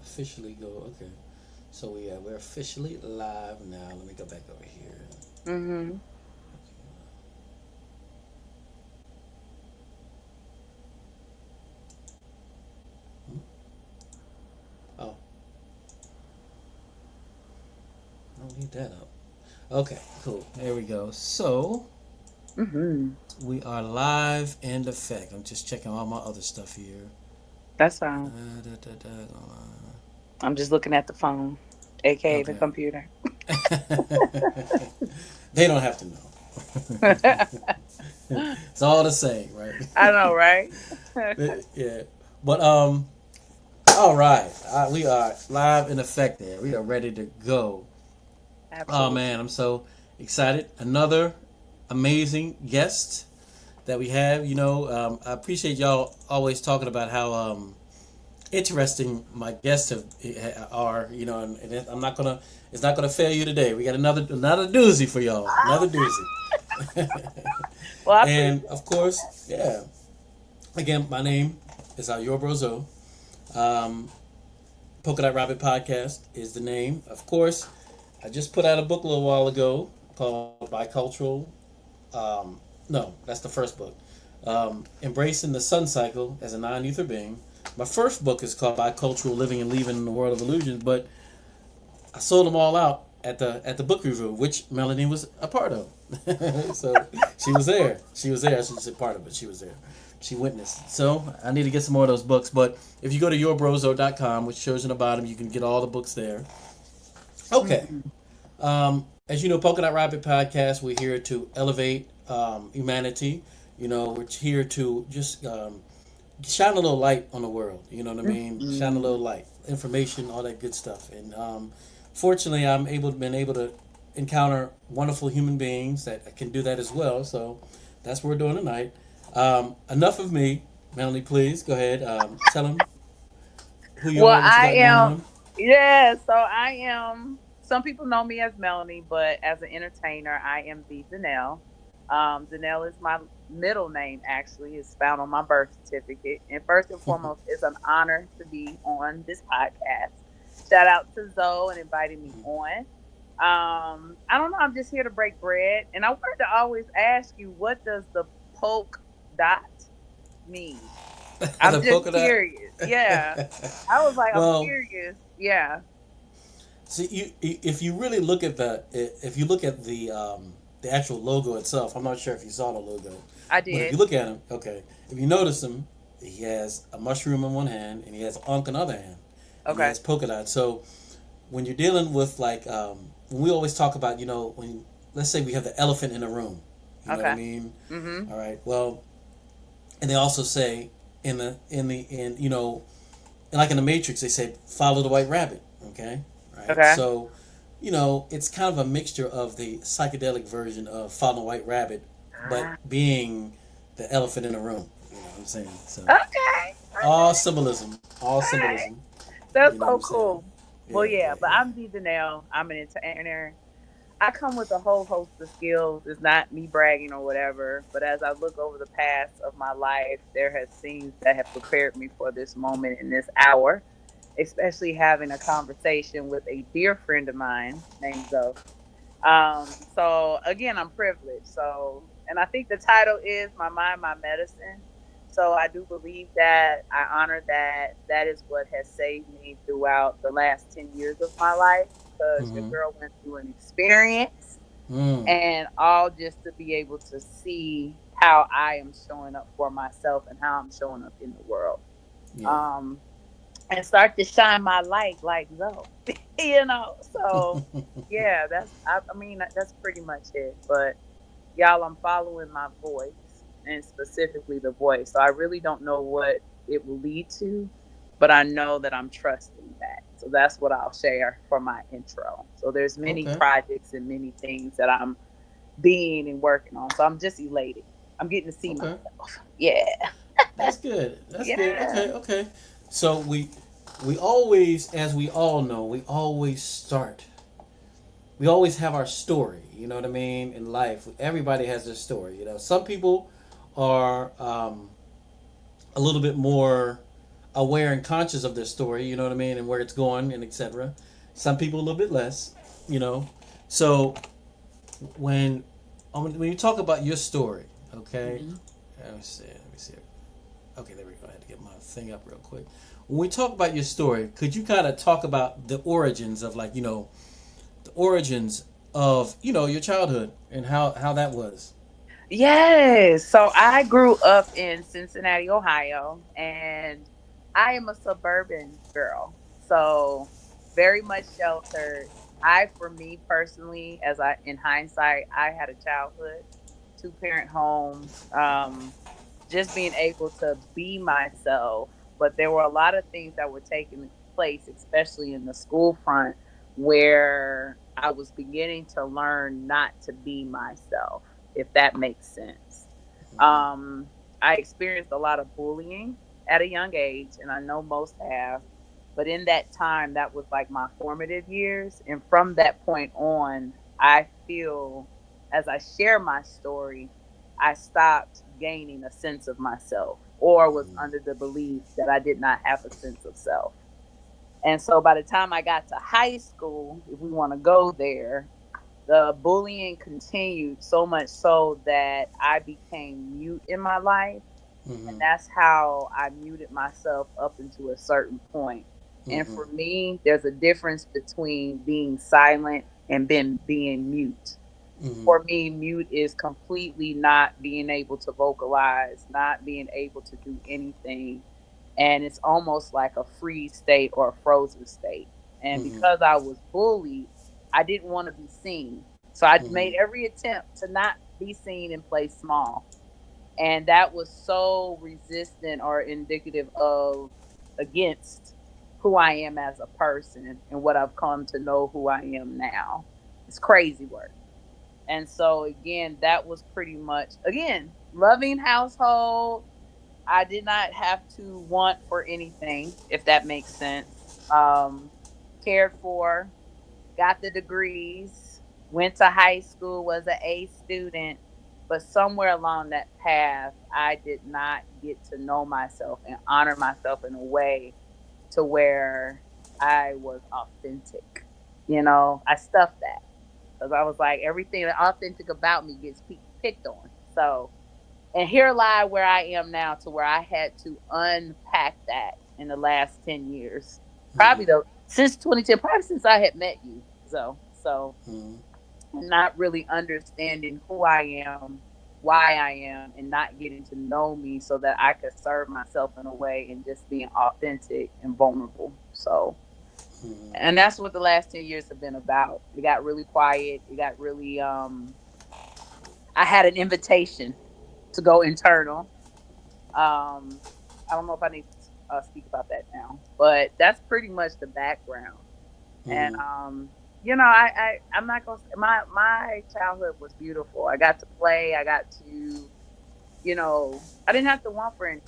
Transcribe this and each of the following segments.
officially go. Okay. So we're officially live now. Let me go back over here. Mm-hmm. Hmm? Oh, I don't need that up. Okay, cool. There we go. So Mm-hmm. we are live and effect. I'm just checking all my other stuff here. That's fine. Da, da, da, I'm just looking at the phone, aka the okay. computer. They don't have to know. I It's all the same, right? know, right? Yeah. But all right. We are live in effect there. We are ready to go. Oh Absolutely. man, I'm so excited. Another amazing guest that we have. I appreciate y'all always talking about how interesting my guests are. And I'm not gonna. It's not gonna fail you today. We got another doozy for y'all. Another doozy. Well, I And appreciate of course, yeah. Again, my name is Your Brozo. Um, Polka Dot Rabbit Podcast is the name. Of course, I just put out a book a little while ago called Bicultural. No, that's the first book. Embracing the Sun Cycle as a Non-Ether Being. My first book is called Bicultural Living and Leaving in the World of Illusions, but I sold them all out at the book review, which Melanie was a part of. So she was there. She was there. I shouldn't say part of it. She was there. She witnessed. So I need to get some more of those books. But if you go to yourbrozo.com, which shows in the bottom, you can get all the books there. Okay. Mhm. As you know, Polka Dot Rapid Podcast, we're here to elevate humanity. We're here to just shine a little light on the world. You know what I mean? Shine a little Mhm. light, information, all that good stuff. And fortunately, been able to encounter wonderful human beings that can do that as well. So that's what we're doing tonight. Enough of me, Melanie. Please go ahead. Tell them who you Well, are, what you I got going am. on. Yeah, so I am. Some people know me as Melanie, but as an entertainer, I am the Denell. Denell is my middle name. Actually, it's found on my birth certificate. And first and foremost, it's an honor to be on this podcast. Shout out to Zoe and inviting me on. I don't know. I'm just here to break bread, and I wanted to always ask you, what does the poke dot mean? I'm The just polka dot. curious. Yeah. I was like, I'm Well, curious. Yeah, see, if you really look at if you look at the actual logo itself, I'm not sure if you saw the logo, I but if did. you look at him, okay, if you notice him, he has a mushroom in one hand and he has an ankh in the other hand, and he Okay. has polka dots. So when you're dealing with when we always talk about when let's say we have the elephant in the room, you know what I Okay. mean? Mhm. All right. Well, and they also say like in the Matrix, they say follow the white rabbit. Okay, right. Okay. So, it's kind of a mixture of the psychedelic version of follow the white rabbit, but Ah, being the elephant in the room. You know what I'm saying? So okay. all Okay. symbolism, all All right. symbolism. That's You know what so I'm saying? cool. Well, Yeah, yeah, yeah, but yeah. I'm Dee Denell. I'm an entertainer. I come with a whole host of skills. It's not me bragging or whatever, but as I look over the past of my life, there has things that have prepared me for this moment in this hour, especially having a conversation with a dear friend of mine named Zoe. So again, I'm privileged. So, and I think the title is My Mind, My Medicine. So I do believe that I honor that that is what has saved me throughout the last 10 years of my life, because your Mm-hmm. girl went through an experience, Mm. and all just to be able to see how I am showing up for myself and how I'm showing up in the world. Yeah. Um, and start to shine my light like Zoe. So yeah, I mean that's pretty much it. But y'all, I'm following my voice, and specifically the voice. So I really don't know what it will lead to, but I know that I'm trusting that. So that's what I'll share for my intro. So there's many Okay. projects and many things that I'm being and working on. So I'm just elated. I'm getting to see Okay. myself. Yeah. That's good. That's good. Yeah. Okay. Okay. So we always, as we all know, we always have our story. You know what I mean? In life, everybody has their story. Some people are a little bit more aware and conscious of their story, you know what I mean, and where it's going and etc. Some people a little bit less, you know. So when when you talk about your story, okay, Mhm. let me see, let me see. Okay, there we go. I had to get my thing up real quick. When we talk about your story, could you kind of talk about the origins of, like, the origins of, your childhood and how that was? Yes. So I grew up in Cincinnati, Ohio, and I am a suburban girl. So very much sheltered. For me personally, in hindsight, I had a childhood, two-parent home, just being able to be myself. But there were a lot of things that were taking place, especially in the school front, where I was beginning to learn not to be myself, if that makes sense. Um, I experienced a lot of bullying at a young age, and I know most have. But in that time, that was like my formative years. And from that point on, I feel as I share my story, I stopped gaining a sense of myself or was under the belief that I did not have a sense of self. And so by the time I got to high school, if we want to go there, the bullying continued so much so that I became mute in my life. And Mm-hmm. that's how I muted myself up into a certain point. And Mm-hmm. for me, there's a difference between being silent and being mute. Mm-hmm. For me, mute is completely not being able to vocalize, not being able to do anything. And it's almost like a freeze state or a frozen state. And Mm-hmm. because I was bullied, I didn't want to be seen. So I Mm-hmm. made every attempt to not be seen and play small. And that was so resistant or indicative of against who I am as a person and what I've come to know who I am now. It's crazy work. And so again, that was pretty much again loving household. I did not have to want for anything, if that makes sense. Cared for, got the degrees, went to high school, was an A student, but somewhere along that path, I did not get to know myself and honor myself in a way to where I was authentic. I stuffed that because I was like, everything authentic about me gets picked on. So, and here lie where I am now to where I had to unpack that in the last 10 years. Mm-hmm. Probably since 2010, probably since I had met you. So Mm-hmm. not really understanding who I am, why I am, and not getting to know me so that I could serve myself in a way and just being authentic and vulnerable. So, Mm-hmm. and that's what the last 10 years have been about. It got really quiet. It got really, I had an invitation to go internal. I don't know if I need to speak about that now, but that's pretty much the background. And Mm-hmm. I'm not gonna. My childhood was beautiful. I got to play. I got to, I didn't have to want for anything,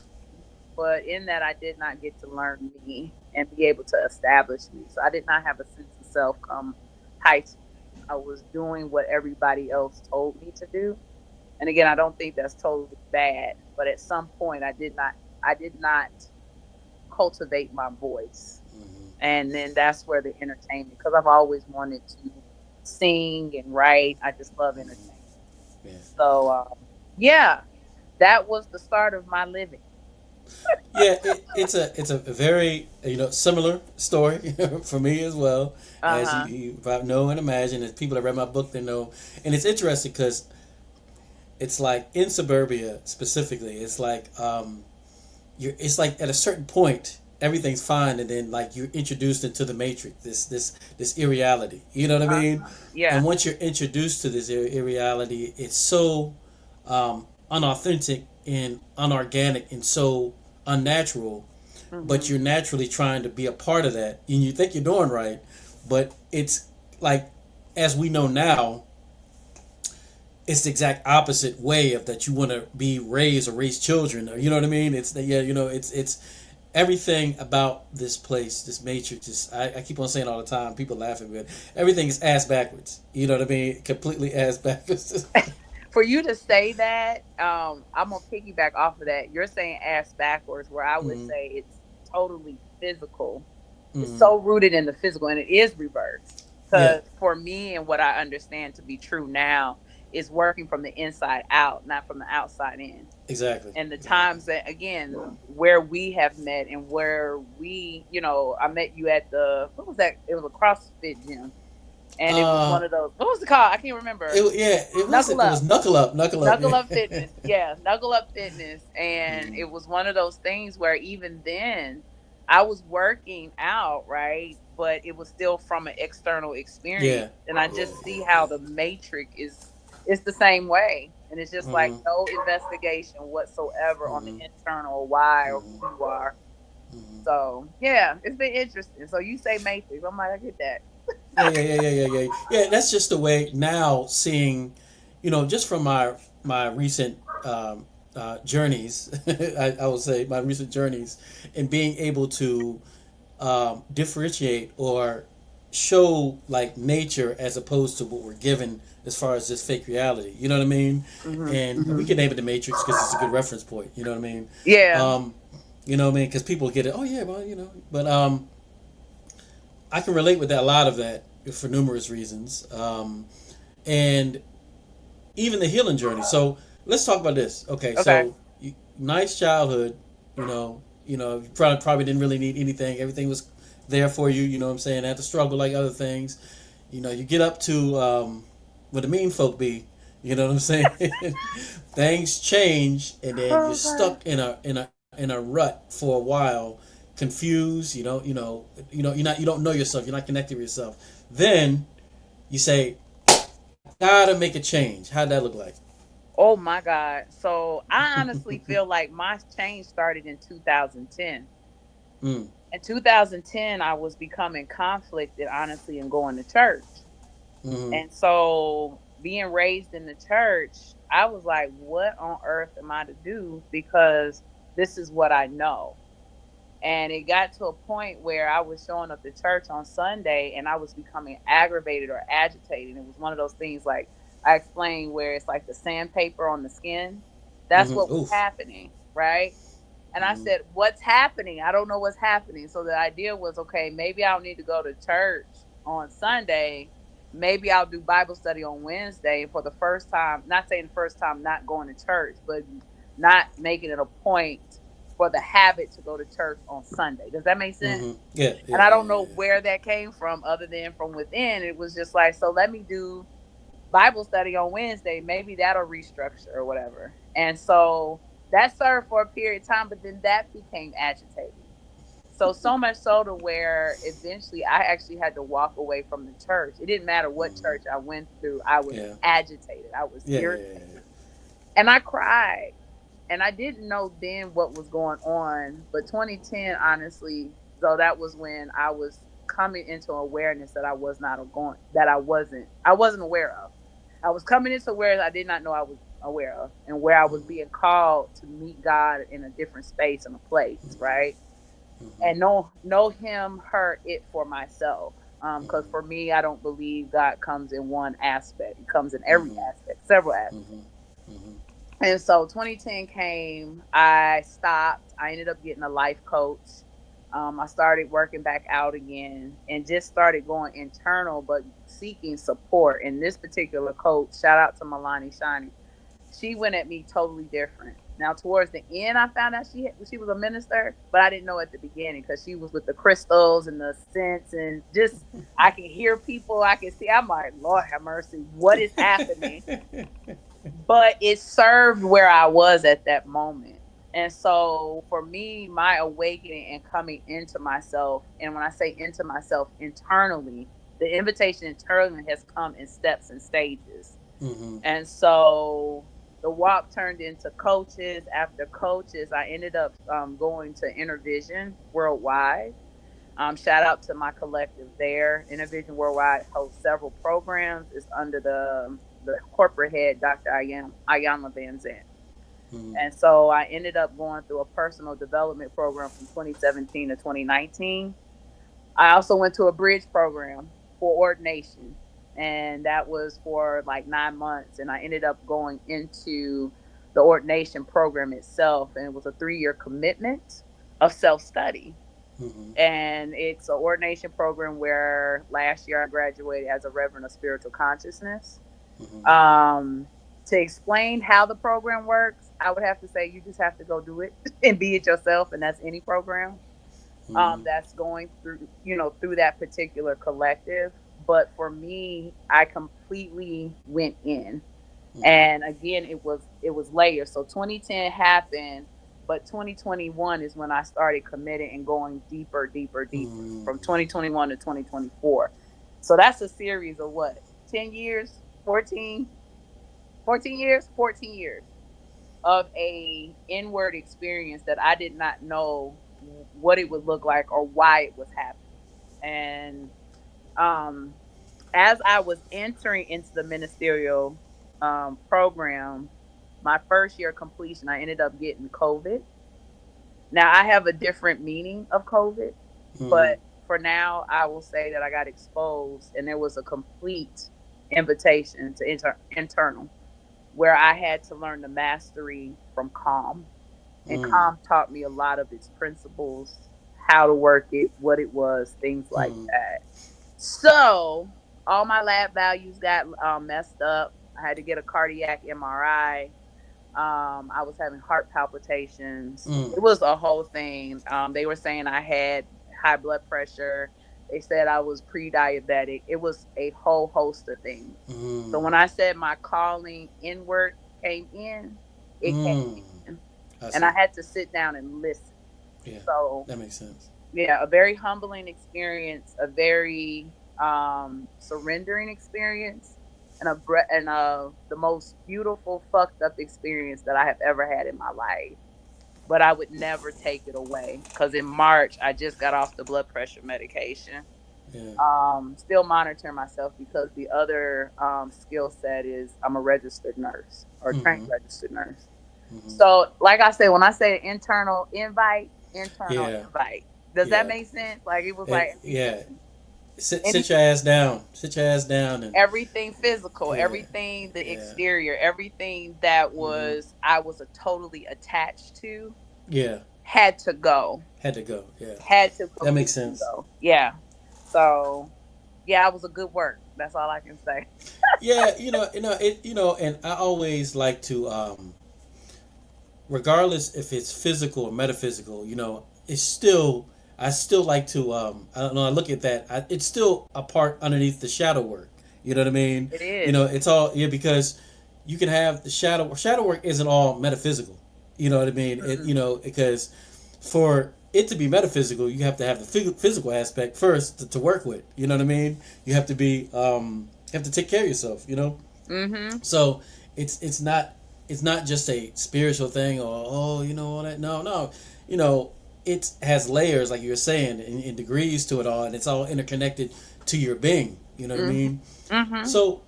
but in that I did not get to learn me and be able to establish me. So I did not have a sense of self come high school. I was doing what everybody else told me to do. And again, I don't think that's totally bad, but at some point I did not cultivate my voice. Mm-hmm. And then that's where the entertainment, because I've always wanted to sing and write. I just love entertainment. Yeah. So, yeah, that was the start of my living. Yeah, it's a very, similar story for me as well, Uh as huh. you probably know and imagine. As people that read my book, they know, and it's interesting because it's like in suburbia specifically, it's like, it's like at a certain point everything's fine, and then, like, you're introduced into the matrix, this irreality. You know what I mean? And Yeah. once you're introduced to this irreality, it's so unauthentic and unorganic and so unnatural, but Hmm. you're naturally trying to be a part of that, and you think you're doing right, but it's like, as we know now, it's the exact opposite way of that you want to be raised or raise children, or, you know what I mean. It's the, yeah, it's everything about this place, this matrix. Is, I keep on saying all the time, people laugh at me, but everything is ass backwards. You know what I mean? Completely ass backwards. For you to say that, I'm gonna piggyback off of that. You're saying ass backwards, where I would Mm-hmm. say it's totally physical. It's Mm-hmm. so rooted in the physical, and it is reversed. Yeah. Because for me, and what I understand to be true now, is working from the inside out, not from the outside in. Exactly. And the Exactly. times that, again, where we have met, and where we, I met you at the, what was that? It was a CrossFit gym, and it was Uh, one of those. What was it called? I can't remember. yeah, it was Knuckle it was Up. knuckle up, knuckle up. Knuckle Yeah. Up Fitness. Yeah, Knuckle Up Fitness. And Mm-hmm. it was one of those things where even then I was working out, right? But it was still from an external experience. Yeah. And I Yeah. just see Yeah. how the matrix is, it's the same way. And it's just like Mm-hmm. no investigation whatsoever on the Mm-hmm. internal why or Mm-hmm. who you are. Mm-hmm. So yeah, it's been interesting. So you say matrix. I'm like, I get that. Yeah, yeah, yeah, yeah, yeah, yeah. Yeah, that's just the way now seeing, just from my recent journeys, I would say my recent journeys, and being able to differentiate or show like nature as opposed to what we're given as far as this fake reality. You know what I mean? Hmm. And we can name it the Matrix because it's a good reference point. You know what I mean? Yeah. Um, you know what I mean? Because people get it. Oh yeah, well but I can relate with that a lot of that for numerous reasons, and even the healing journey. So let's talk about this. Okay, Okay. so nice childhood. You probably didn't really need anything. Everything was there for you. You know what I'm saying? Had to struggle like other things. You get up to where the mean folk be. You know what I'm saying? Things change, and then you're Oh God. stuck in a rut for a while, confused. You don't know yourself. You're not connected with yourself. Then you say, "I gotta make a change." How'd that look like? Oh my God. So I honestly feel like my change started in 2010. Mm, In 2010, I was becoming conflicted, honestly, and going to church. mm, And so being raised in the church, I was like, what on earth am I to do? Because this is what I know. And it got to a point where I was showing up to church on Sunday and I was becoming aggravated or agitated. It was one of those things like I explained where it's like the sandpaper on the skin. That's what was oof. happening, right? And I Mm, said, what's happening? I don't know what's happening. So the idea was, okay, maybe I'll need to go to church on Sunday. Maybe I'll do Bible study on Wednesday. And for the first time, not saying the first time not going to church, but not making it a point for the habit to go to church on Sunday. Does that make sense? yeah, yeah, And I yeah, don't know yeah, where that came from other than from within. It was just like, so let me do Bible study on Wednesday. Maybe that'll restructure or whatever. And so that served for a period of time, but then that became agitating. So much so to where eventually I actually had to walk away from the church. It didn't matter what church I went through, I was yeah, agitated, I was yeah, yeah, yeah, irritated, and I cried. And I didn't know then what was going on, but 2010, honestly, so that was when I was coming into awareness that I was not going, that I wasn't aware of. I was coming into awareness I did not know I was aware of, and where I was being called to meet God in a different space and a place, right? mm-hmm, And know Him, her, it for myself. Because for mm-hmm, me, I don't believe God comes in one aspect; it comes in every mm-hmm, aspect, several aspects. mm-hmm, mm-hmm, And so 2010 came, I stopped. I ended up getting a life coach. I started working back out again and just started going internal, but seeking support. And this particular coach, shout out to Milani Shani, she went at me totally different. Now, towards the end, I found out she was a minister, but I didn't know at the beginning because she was with the crystals and the scents and just I can hear people, I can see. I'm like, Lord have mercy, what is happening? But it served where I was at that moment. And so for me, my awakening and coming into myself, and when I say into myself internally, the invitation internally has come in steps and stages. mm-hmm, And so the walk turned into coaches. After coaches, I ended up going to Intervision Worldwide. Shout out to my collective there. Intervision Worldwide hosts several programs. It's under the corporate head, Dr. Ayana Van Zandt. mm-hmm, And so I ended up going through a personal development program from 2017 to 2019. I also went to a bridge program for ordination, and that was for like 9 months. And I ended up going into the ordination program itself, and it was a 3-year commitment. of self-study. Mm-hmm. And it's an ordination program where last year I graduated as a Reverend of Spiritual Consciousness. Mm-hmm. Um, to explain how the program works, I would have to say you just have to go do it and be it yourself, and that's any program Mm-hmm. that's going through, through that particular collective. But for me, I completely went in, Mm-hmm. and again, it was layers. So 2010 happened, but 2021 is when I started committing and going deeper, deeper, deeper, Mm-hmm. from 2021 to 2024. So that's a series of what, 10 years, 14 years, 14 years of a inward experience that I did not know what it would look like or why it was happening. And um, as I was entering into the ministerial program, my first year completion, I ended up getting COVID. Now I have a different meaning of COVID, Mm-hmm. but for now, I will say that I got exposed, and there was a complete invitation to internal, where I had to learn the mastery from calm. And Mm-hmm. calm taught me a lot of its principles, how to work it, what it was, things like Mm-hmm. that. So all my lab values got messed up. I had to get a cardiac MRI. I was having heart palpitations. It was a whole thing. They were saying I had high blood pressure. They said I was pre-diabetic. It was a whole host of things. So when Mm-hmm. I said my calling inward came in, it came Mm. in, I and I see. had to sit down and listen. Yeah, So that makes sense. yeah, a very humbling experience, a very surrendering experience, and the most beautiful fucked up experience that I have ever had in my life. But I would never take it away because in March I just got off the blood pressure medication. Yeah. Still monitoring myself because the other skill set is I'm a registered nurse or trained Mm-hmm. registered nurse. Mm-hmm. So, like I said, when I say internal Yeah. invite. Does that Yeah. make sense? Like it was like It, yeah. Sit anything, your ass down. Sit your ass down and everything physical, yeah. everything the Yeah. exterior, everything that Mm-hmm. was I was a totally attached to Yeah. had to go, Had to go. Yeah. had to That makes completely sense. go. Yeah. So yeah, it was a good work. That's all I can say. Yeah, and I always like to, regardless if it's physical or metaphysical, it's still, I still like to, I don't know, I look at that, it's still a part underneath the shadow work. You know what I mean? It is. It's all, yeah, because you can have the shadow work isn't all metaphysical. You know what I mean? Mm-mm. Because for it to be metaphysical, you have to have the physical aspect first to work with. You know what I mean? You have to be, you have to take care of yourself. Mm-hmm. So it's not just a spiritual thing or all that. No. You know, it has layers like you were saying and degrees to it all, and it's all interconnected to your being. You know what I Mm-hmm. mean? Mm-hmm. So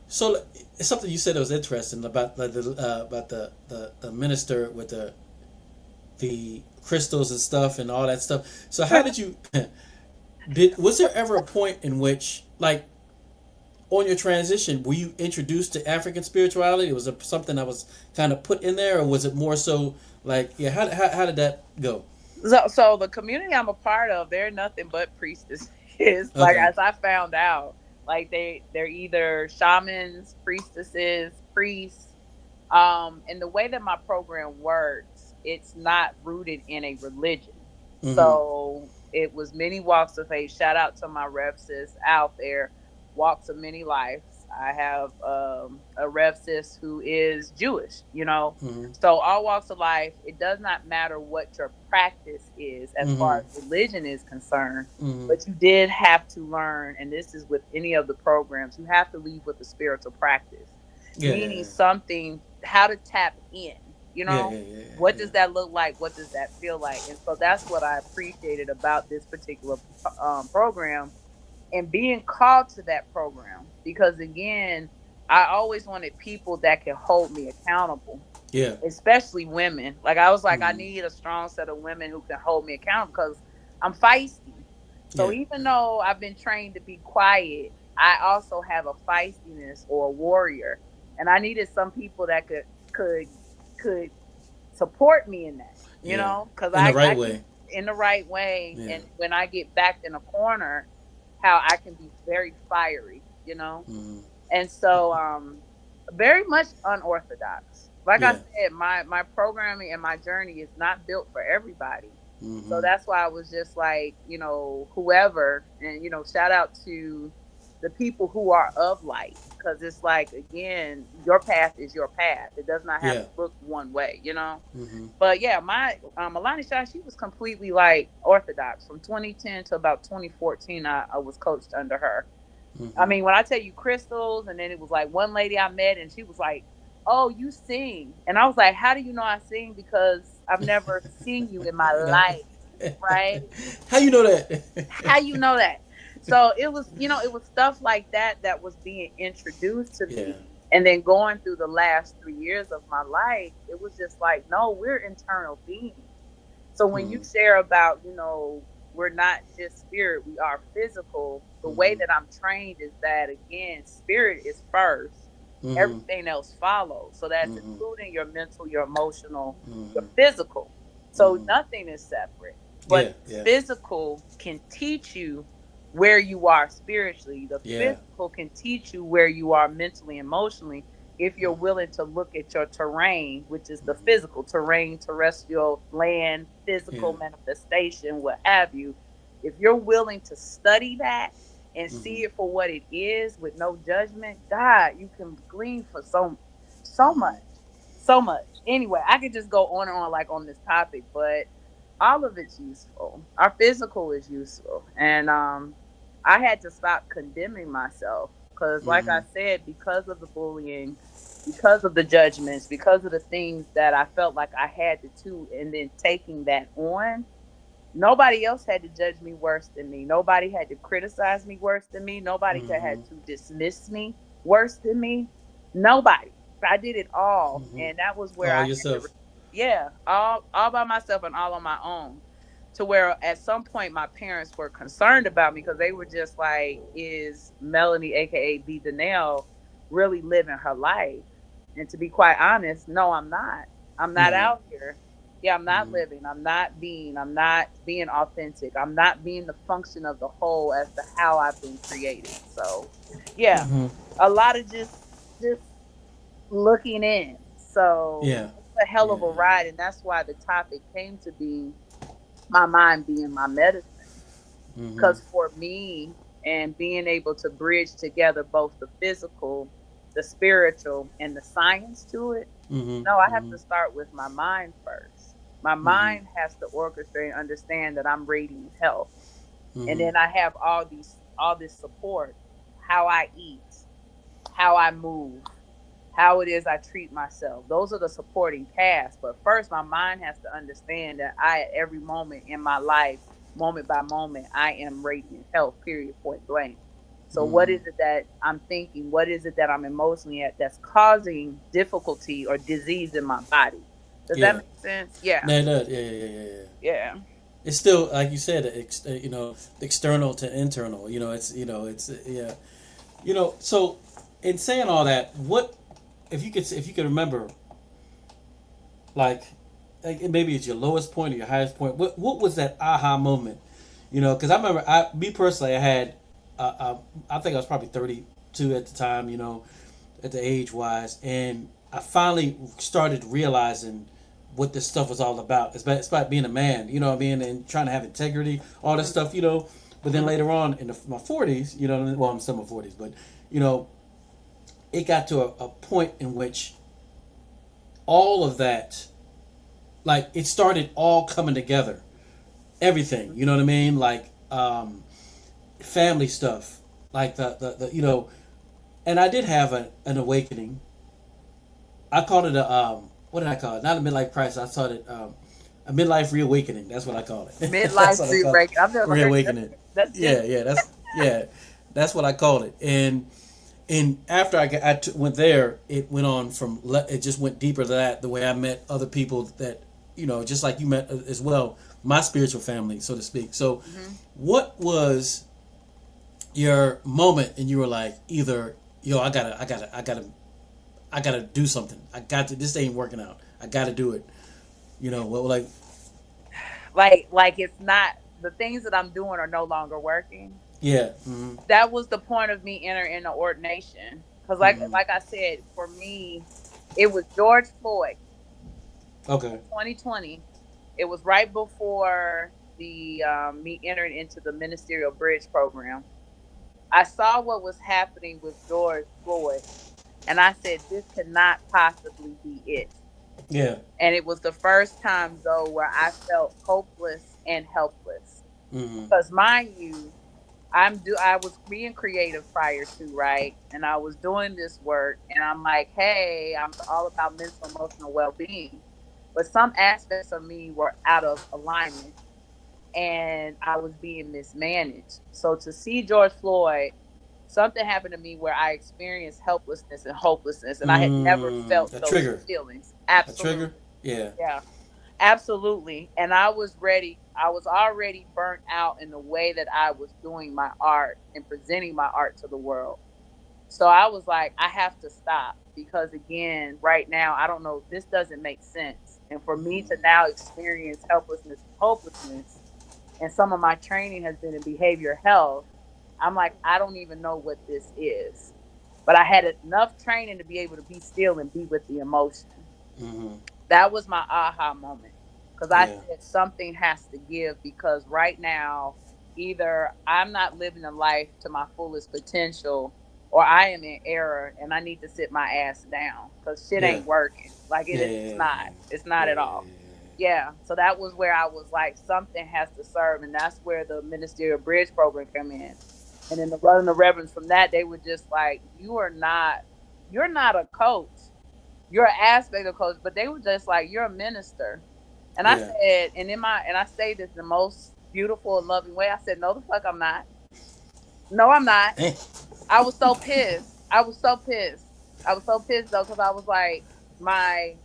it's something you said that was interesting about the minister with the crystals and stuff and all that stuff. So how did you was there ever a point in which like on your transition, were you introduced to African spirituality? Was it something that was kind of put in there, or was it more so like, yeah? How did that go? So the community I'm a part of, they're nothing but priestesses. Like Okay. as I found out, like they're either shamans, priestesses, priests. And the way that my program works, it's not rooted in a religion. Mm-hmm. So it was many walks of faith. Shout out to my rev sis out there, walks of many lives. I have a rev sis who is Jewish. Mm-hmm. So all walks of life, it does not matter what your practice is as far Mm-hmm. as religion is concerned, Mm-hmm. but you did have to learn, and this is with any of the programs, you have to leave with a spiritual practice, Yeah. meaning something, how to tap in, you Yeah. know? Yeah. Yeah. What Yeah. does that look like? What does that feel like? And so that's what I appreciated about this particular program and being called to that program. Because again, I always wanted people that can hold me accountable, Yeah. especially women. Like I was like, I Mm-hmm. need a strong set of women who can hold me accountable because I'm feisty. So Yeah. even though I've been trained to be quiet, I also have a feistiness or a warrior, and I needed some people that could support me in that. Yeah. Because In the I right can way. in the right way. Yeah. And when I get backed in a corner, how I can be very fiery, you know? Mm-hmm. And so, very much unorthodox. Like I Yeah. said, my programming and my journey is not built for everybody. So Mm-hmm. that's why I was just like, whoever, and shout out to the people who are of light, because it's like, again, your path is your path. It does not have Yeah. to look one way. Mm-hmm. But yeah, my Alani Shaw, she was completely like orthodox from 2010 to about 2014. I was coached under her. I Mm-hmm. mean, when I tell you crystals, and then it was like one lady I met, and she was like, "Oh, you sing," and I was like, "How do you know I sing? Because I've never seen you in my life, right? How you know that? How you know that?" So it was stuff like that that was being introduced to Yeah. me, and then going through the last 3 years of my life, it was just like, no, we're internal beings. So when you Mm-hmm. share about, we're not just spirit, we are physical. The way Mm-hmm. that I'm trained is that, again, spirit is first, Mm-hmm. everything else follows. So that's Mm-hmm. including your mental, your emotional, your Mm-hmm. physical. So Mm-hmm. nothing is separate. Yeah. But Yeah. physical can teach you where you are spiritually. The Yeah. physical can teach you where you are mentally, emotionally, if you're Mm-hmm. willing to look at your terrain, which is the Mm-hmm. physical terrain, terrestrial, land, Yeah. physical manifestation, what have you. If you're willing to study that and Mm-hmm. see it for what it is with no judgment, God, you can glean for so Mm-hmm. much. So much. Anyway, I could just go on and on like on this topic, but all of it's useful. Our physical is useful. And I had to stop condemning myself because, like Mm-hmm. I said, because of the bullying, because of the judgments, because of the things that I felt like I had to do, and then taking that on, nobody else had to judge me worse than me. Nobody had to criticize me worse than me. Nobody Mm-hmm. had to dismiss me worse than me. Nobody. I did it all, Mm-hmm. and that was where All I had to, yourself. yeah, all by myself and all on my own. To where at some point my parents were concerned about me because they were just like, "Is Melanie, aka the Denell, really living her life?" And to be quite honest, no, I'm not. I'm not No. out here. Yeah, I'm not Mm-hmm. living. I'm not being authentic. I'm not being the function of the whole as to how I've been created. So, yeah, Mm-hmm. a lot of just looking in. So, Yeah. it's a hell Yeah. of a ride, and that's why the topic came to be my mind being my medicine. Mm-hmm. Because for me, and being able to bridge together both the physical, the spiritual, and the science to it, Mm-hmm. no, I have Mm-hmm. to start with my mind first. My Mm-hmm. mind has to orchestrate and understand that I'm radiant health. And Mm-hmm. then I have all this support, how I eat, how I move, how it is I treat myself. Those are the supporting cast. But first, my mind has to understand that at every moment in my life, moment by moment, I am radiant health, period, point blank. So, what Mm-hmm. is it that I'm thinking? What is it that I'm emotionally at that's causing difficulty or disease in my body? Does that Yeah. make sense? Yeah. No, no, yeah, yeah, yeah, yeah, yeah. Yeah. It's still like you said, external to internal. Yeah. So in saying all that, what if you could remember, like maybe it's your lowest point or your highest point. What was that aha moment? Because I remember, me personally, I had, I think I was probably 32 at the time. At the age wise, and I finally started realizing what this stuff was all about. It's about being a man, you know what I mean, and trying to have integrity, all this Mm-hmm. stuff. But then Mm-hmm. later on in my 40s, well, I'm still in my 40s, but you know, it got to a point in which all of that, like, it started all coming together. Everything, you know what I mean? Like, family stuff, like the and I did have an awakening. I called it what did I call it? Not a midlife crisis. I called it a midlife reawakening. That's what I call it. That's Midlife what I call it. break. I've never heard that. Reawakening. That's Yeah, different. yeah. That's what I called it. And after went there, it went on it just went deeper than that. The way I met other people that just like you met as well, my spiritual family, so to speak. So, Mm-hmm. what was your moment? And you were like, either I gotta do something. I got to. This ain't working out. I got to do it. What like? Like it's not, the things that I'm doing are no longer working. Yeah. Mm-hmm. That was the point of me entering the ordination. Because Mm-hmm. like I said, for me, it was George Floyd, Okay. 2020. It was right before the me entering into the ministerial bridge program. I saw what was happening with George Floyd, and I said, this cannot possibly be it. Yeah. And it was the first time though where I felt hopeless and helpless. Mm-hmm. Because mind you, I was being creative prior to, right? And I was doing this work and I'm like, hey, I'm all about mental emotional well being. But some aspects of me were out of alignment and I was being mismanaged. So to see George Floyd, something happened to me where I experienced helplessness and hopelessness, and I had never felt A those trigger. feelings. A trigger. Absolutely. Yeah. Yeah. Absolutely. And I was ready. I was already burnt out in the way that I was doing my art and presenting my art to the world. So I was like, I have to stop because, again, right now, I don't know, this doesn't make sense. And for me to now experience helplessness and hopelessness, and some of my training has been in behavior health, I'm like, I don't even know what this is. But I had enough training to be able to be still and be with the emotion. Mm-hmm. That was my aha moment, because I Yeah. said something has to give, because right now either I'm not living a life to my fullest potential or I am in error and I need to sit my ass down because shit Yeah. ain't working. Like Yeah. it's not. It's not Yeah. at all. Yeah. So that was where I was like, something has to serve, and that's where the ministerial bridge program came in. And then the running the reverends from that, they were just like, you're not a coach, you're an aspect of coach, but they were just like, you're a minister. And I Yeah. said, and I say this in the most beautiful and loving way. I said, no, the fuck, I'm not. No, I'm not. Eh. I was so pissed. I was so pissed. I was so pissed though, because I was like, my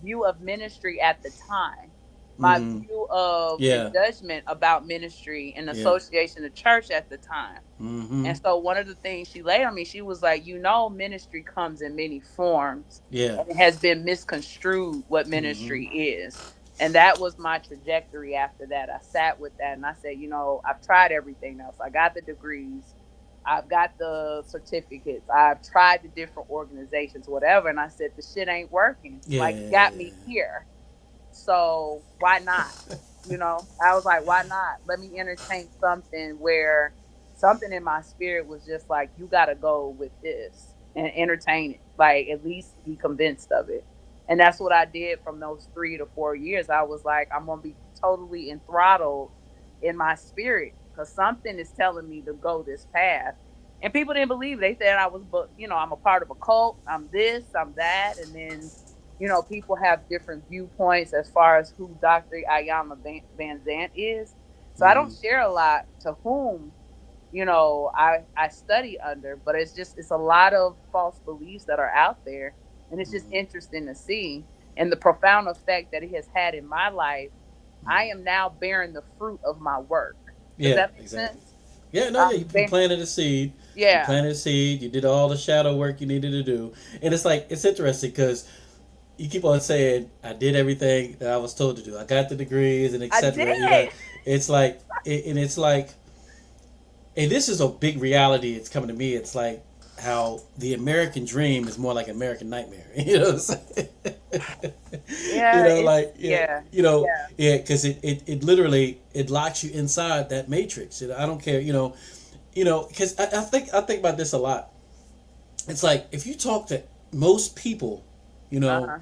view of ministry at the time, my Mm-hmm. view of and Yeah. judgment about ministry and Yeah. association of church at the time. Mm-hmm. And so one of the things she laid on me, she was like, ministry comes in many forms, Yeah. and it has been misconstrued what Mm-hmm. ministry is. And that was my trajectory after that. I sat with that and I said, I've tried everything else. I got the degrees, I've got the certificates, I've tried the different organizations, whatever. And I said, the shit ain't working. Like, it got Yeah. me here. So why not? I was like, why not? Let me entertain something where something in my spirit was just like, you got to go with this and entertain it. Like, at least be convinced of it. And that's what I did from those 3 to 4 years. I was like, I'm going to be totally enthralled in my spirit because something is telling me to go this path. And people didn't believe it. They said I was, but I'm a part of a cult. I'm this, I'm that. And then people have different viewpoints as far as who Dr. Ayana Van Zant is. So I Mm-hmm. don't share a lot to whom, I study under, but it's a lot of false beliefs that are out there. And it's just Mm-hmm. interesting to see. And the profound effect that it has had in my life, I am now bearing the fruit of my work. Does Yeah. that make Exactly. sense? Yeah, no, yeah, Um, you bear- planted a seed. You yeah, planted a seed. You did all the shadow work you needed to do, and it's like it's interesting because you keep on saying, "I did everything that I was told to do. I got the degrees and I etc." did. It's like, and it's like, and this is a big reality. It's coming to me. It's like how the American dream is more like American nightmare. You know, what I'm saying? Yeah, Like yeah, yeah. yeah, because it literally it locks you inside that matrix. I don't care. Because I think about this a lot. It's like if you talk to most people, you Uh know, huh.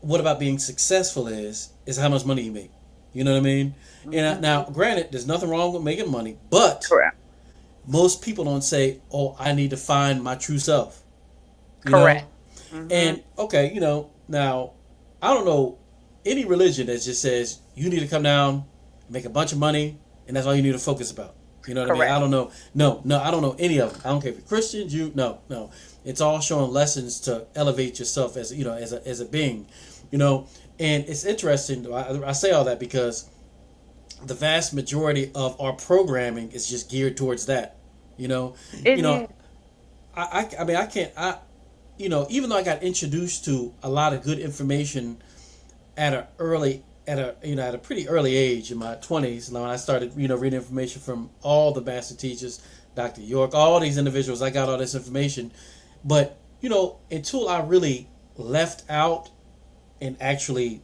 what about being successful is how much money you make. You know what I mean? And Hmm. now, granted, there's nothing wrong with making money, but Correct. most people don't say, "Oh, I need to find my true self." You know, Correct. Hmm. and okay, now I don't know any religion that just says you need to come down, make a bunch of money, and that's all you need to focus about. You know what I mean? Correct. I don't know. No, no, I don't know any of them. I don't care if you're Christian, Jew. No, no. It's all showing lessons to elevate yourself as as a being. You know, and it's interesting. I say all that because the vast majority of our programming is just geared towards that. You know, It you know. is. I mean, I can't. Even though I got introduced to a lot of good information at an early at a pretty early age in my 20s, when I started reading information from all the master teachers, Dr. York, all these individuals. I got all this information, but until I really left out and actually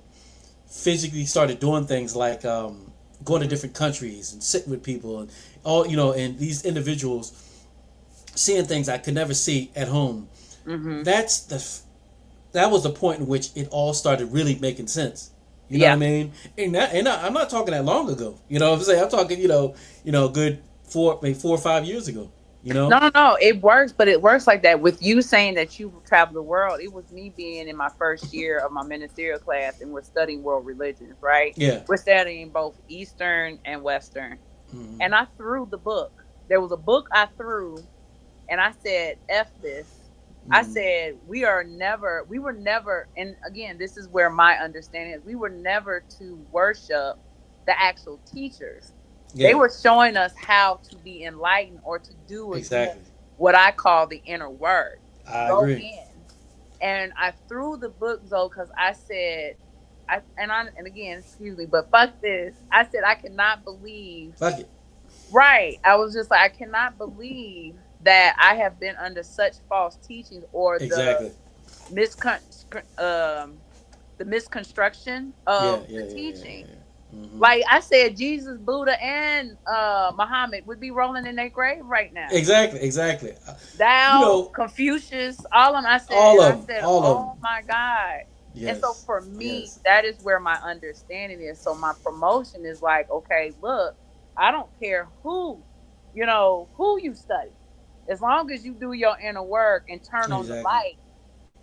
physically started doing things like going to different countries and sitting with people and and these individuals seeing things I could never see at home. Mm-hmm. That was the point in which it all started really making sense. You know Yeah. what I mean? I'm not talking that long ago. You know what I'm saying? I'm talking good maybe 4 or 5 years ago. You No, know? no, no. It works, but it works like that. With you saying that you travel the world, it was me being in my first year of my ministerial class, and we're studying world religions, right? Yeah. We're studying both Eastern and Western. Mm-hmm. And I threw the book. There was a book I threw, and I said, F this. I Mm-hmm. said, we were never, and again, this is where my understanding is, we were never to worship the actual teachers. They Yeah. were showing us how to be enlightened or to do again Exactly. what I call the inner work. I Go agree. in. And I threw the book though, because I said, and again, excuse me, but fuck this. I said I cannot believe. Fuck it. Right. I was just like, I cannot believe that I have been under such false teachings or Exactly. miscon the misconstruction Yeah. of Yeah. the Yeah. Yeah. Yeah. teaching. Mm-hmm. Like I said, Jesus, Buddha, and Muhammad would be rolling in their grave right now. Exactly. Exactly. You Thou, know, Confucius, all of them. I said, all and of I them. said, All of them. oh my God. And so Yes. for me, Yes. that is where my understanding is. So my promotion is like, okay, look, I don't care who you study. As long as you do your inner work and turn on the Exactly. light,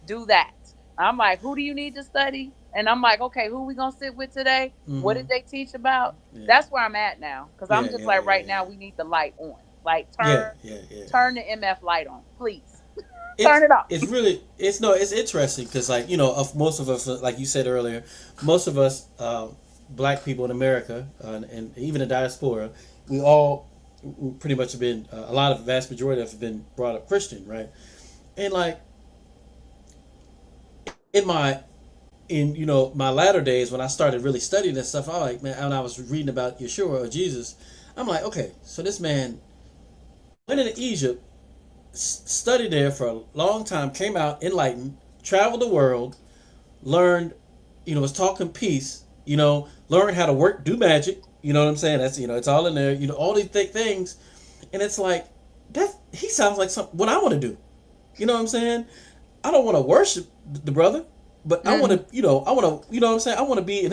do that. I'm like, who do you need to study? And I'm like, okay, who we gonna sit with today? What Mm-hmm. did they teach about? Yeah. That's where I'm at now. Cause I'm Yeah. just Yeah. like, Yeah. right Yeah. now we need the light on. Like Yeah. Yeah. Yeah. turn the MF light on, please. Turn it's it off. it's really it's interesting because of most of us, like you said earlier, most of us black people in America, and even the diaspora, we all pretty much have been a lot of vast majority of us have been brought up Christian, right? And like in my in my latter days when I started really studying this stuff, I was like, man, when I was reading about Yeshua or Jesus, I'm like, okay, so this man went into Egypt, studied there for a long time, came out enlightened, traveled the world, learned, was talking peace, learned how to do magic. You know what I'm saying? That's it's all in there. All these thick things, and it's like that. He sounds like what I want to do. You know what I'm saying? I don't want to worship the brother, but I want Mm-hmm. to, I want to, what I'm saying? I want to be in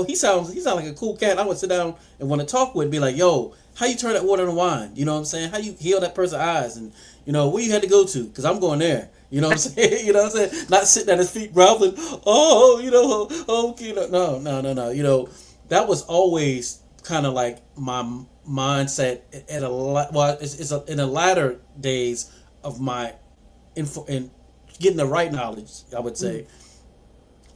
he sounds like a cool cat. I want to sit down and want to talk with, be like, yo, how you turn that water into wine? You know what I'm saying? How you heal that person's eyes, and where you had to go to? Because I'm going there. You know what I'm saying? You know what I'm saying? Not sitting at his feet groveling. Oh, no, no, no, no. That was always kind of like my mindset at a lot. Well, in the latter days of my info and getting the right knowledge, I would say.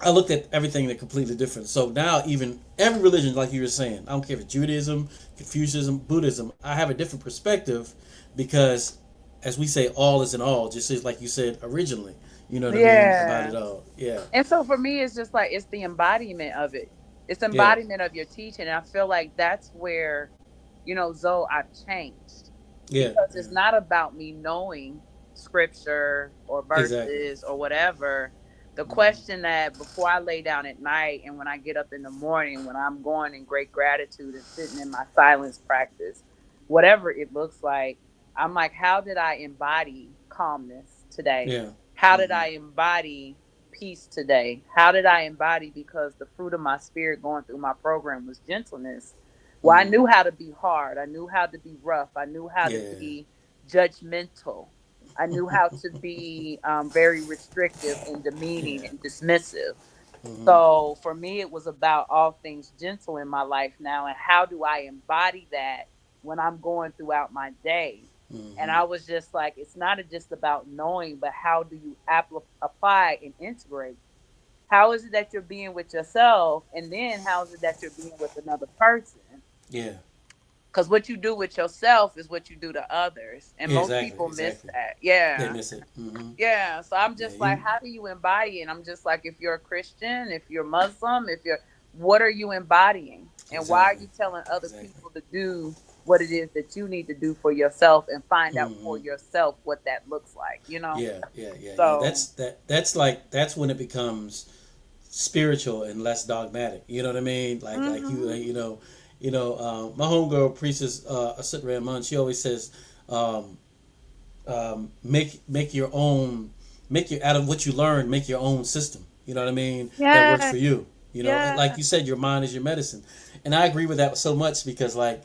I looked at everything that completely different. So now even every religion, like you were saying, I don't care if it's Judaism, Confucianism, Buddhism, I have a different perspective because, as we say, all is in all, just as like you said originally. You know what I mean about Yeah. it all. Yeah, And so for me, it's just like it's the embodiment of it. It's yeah, embodiment of your teaching. And I feel like that's where, Zoe, I've changed. yeah, Because yeah. it's not about me knowing scripture or Exactly. verses or whatever. The Mm-hmm. question that before I lay down at night and when I get up in the morning, when I'm going in great gratitude and sitting in my silence practice, whatever it looks like, I'm like, how did I embody calmness today? Yeah. How did Mm-hmm. I embody peace today? How did I embody, because the fruit of my spirit going through my program was gentleness. Well, I Mm-hmm. knew how to be hard. I knew how to be rough. I knew how to Yeah. be judgmental. I knew how to be very restrictive and demeaning Yeah. and dismissive. Mm-hmm. So for me, it was about all things gentle in my life now. And how do I embody that when I'm going throughout my day? And Mm-hmm. I was just like, it's not just about knowing, but how do you apply and integrate? How is it that you're being with yourself? And then how is it that you're being with another person? Yeah. Because what you do with yourself is what you do to others. And most Exactly. people miss Exactly. that. They Yeah. miss it. Mm-hmm. Yeah. So I'm Yeah. just like, You. how do you embody it? And I'm just like, if you're a Christian, if you're Muslim, if you're what are you embodying? And why are Exactly. you telling other Exactly. people to do what it is that you need to do for yourself and find out for Hmm. yourself what that looks like, you know? Yeah, yeah, yeah, yeah. So, That's like that's when it becomes spiritual and less dogmatic. You know what I mean? Like you hmm my homegirl priestess Asit Rahman. She always says, um, make your own, make your out of what you learn, make your own system. You know what I mean? That works yeah, for you. You know, and like yeah. you said, your mind is your medicine, and I agree with that so much because like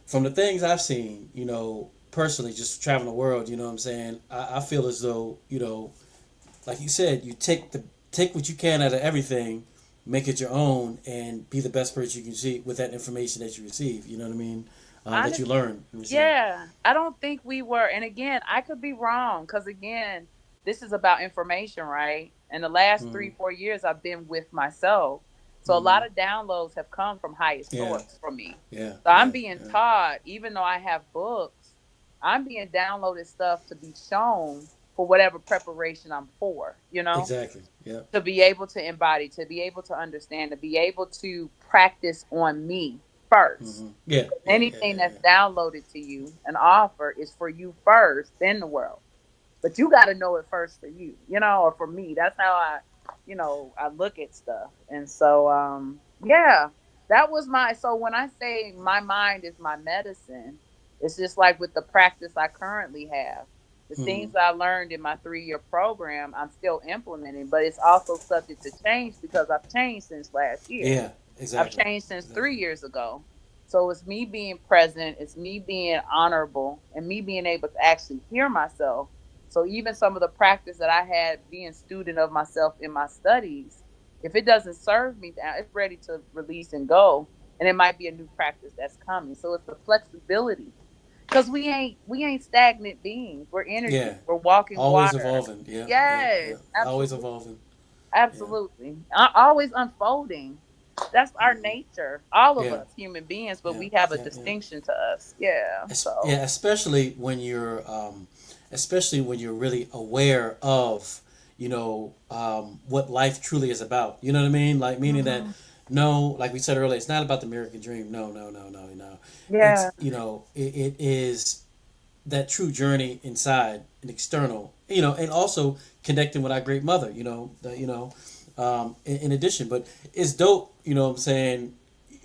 from the things I've seen, personally, just traveling the world, you know what I'm saying? I feel as though, like you said, you take what you can out of everything, make it your own, and be the best person you can see with that information that you receive. You know what I mean? That you Honestly, learn and receive. yeah. I don't think we were. And again, I could be wrong because, again, this is about information, right? In the last Mm-hmm. 3, 4 years, I've been with myself. So a Mm-hmm. lot of downloads have come from highest Yeah, source for me. yeah, So I'm yeah, being yeah. taught, even though I have books, I'm being downloaded stuff to be shown for whatever preparation I'm for, Exactly. Yeah. to be able to embody, to be able to understand, to be able to practice on me first. Mm-hmm. Yeah, yeah, yeah, Anything yeah, that's yeah. downloaded to you, an offer is for you first, then the world. But you got to know it first for you, or for me. That's how I look at stuff. And so, yeah, that was my. So when I say my mind is my medicine, it's just like with the practice I currently have. The Mm-hmm. things I learned in my 3 year program, I'm still implementing, but it's also subject to change because I've changed since last year. Yeah, I've exactly, changed since exactly. 3 years ago. So it's me being present, it's me being honorable, and me being able to actually hear myself. So even some of the practice that I had being student of myself in my studies, if it doesn't serve me, it's ready to release and go. And it might be a new practice that's coming. So it's the flexibility. Because we ain't stagnant beings. We're Yeah, energy. We're walking always water. evolving. Yeah, yeah, yeah. Yes, Always absolutely. evolving. Yeah. Absolutely. Always unfolding. That's our Mm-hmm. nature. All of Yeah, us, human beings, but yeah, we have a yeah, yeah. distinction to us. Yeah. So, Yeah, especially when you're really aware of, what life truly is about. You know what I mean? Like meaning that, hmm no, like we said earlier, it's not about the American dream. No, no, no, no, no. yeah. It's it is that true journey inside and external. And also connecting with our great mother. In addition, but it's dope. You know what I'm saying?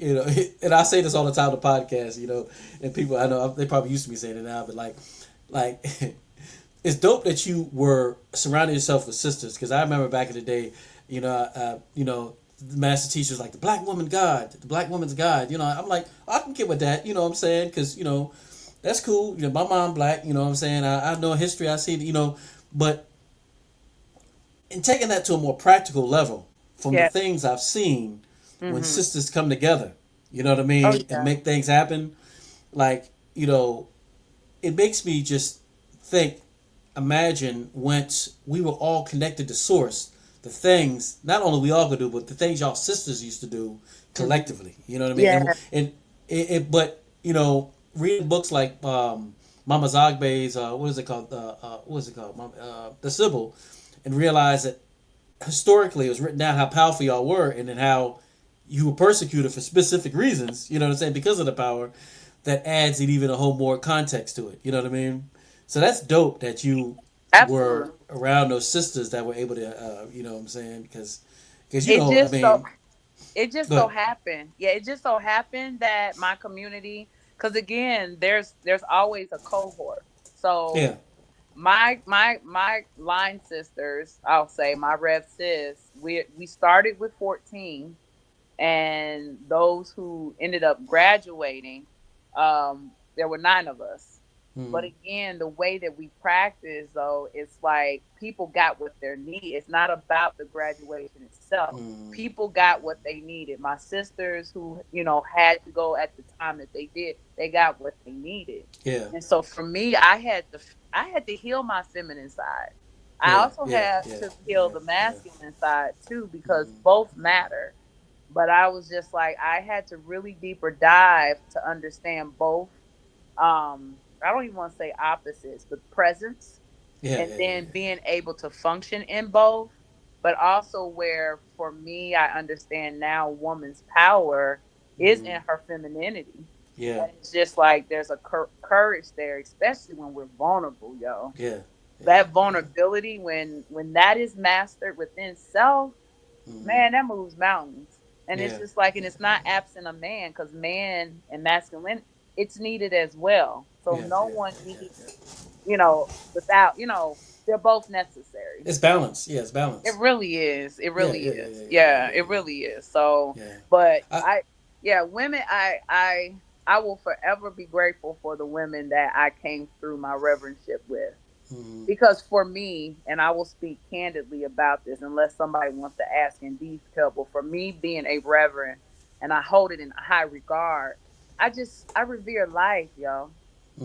And I say this all the time on the podcast, and people I know they probably used to me saying it now, but like it's dope that you were surrounding yourself with sisters because I remember back in the day, the master teachers like the black woman God, the black woman's God. I'm like I can get with that. You know what I'm saying? Because that's cool. My mom black. You know what I'm saying? I know history. I see. But in taking that to a more practical level, from the Yeah. things I've seen, when hmm sisters come together, you know what I Oh mean, and yeah. make things happen, like it makes me just think. Imagine once we were all connected to source, the things not only we all could do, but the things y'all sisters used to do hmm collectively. You know what I mean? Yeah. But reading books like Mama Zogbay's what is it called? What is it called? The Sybil, and realize that historically it was written down how powerful y'all were, and then how you were persecuted for specific reasons. You know what I'm saying? Because of the power, that adds it even a whole more context to it. You know what I mean? So that's dope that you were Absolutely. around those sisters that were able to, you know what I'm saying? Because It I just so mean, it just so but happened. Yeah, it just so happened that my community, because again, there's always a cohort. yeah, So my line sisters, I'll say my Rev sis, we started with 14, and those who ended up graduating, there were 9 of us. But mm, again, the way that we practice, though, it's like people got what they need. It's not about the graduation itself. mm, People got what they needed. My sisters who, had to go at the time that they did, they got what they needed. yeah, And so for me, I had to heal my feminine side. I yeah, also yeah, had yeah, to heal yeah, the yeah, masculine side too, because mm, both matter. But I was just like, I had to really deeper dive to understand both. I don't even want to say opposites, but presence, yeah, and yeah, yeah, then being able to function in both. but also where for me, I understand now woman's power is Mm-hmm. in her femininity. Yeah. And it's just like there's a courage there, especially when we're vulnerable, yo. Yeah. Yeah. That Yeah. vulnerability, when that is mastered within self, Mm-hmm. man, that moves mountains. And it's Yeah. just like, and it's not absent of man, because man and masculine, it's needed as well. So Yeah. no Yeah. one Yeah. needs, Yeah. without, they're both necessary. It's balance. Yeah. It's It balance. really is. It Yeah. really Yeah. Yeah. is. Yeah. Yeah. Yeah, Yeah. it Yeah. really is. So, Yeah. but I. yeah, women, I will forever be grateful for the women that I came through my reverendship with. Mm-hmm. Because for me, and I will speak candidly about this unless somebody wants to ask in detail, but for me being a reverend and I hold it in high regard, I revere life, yo.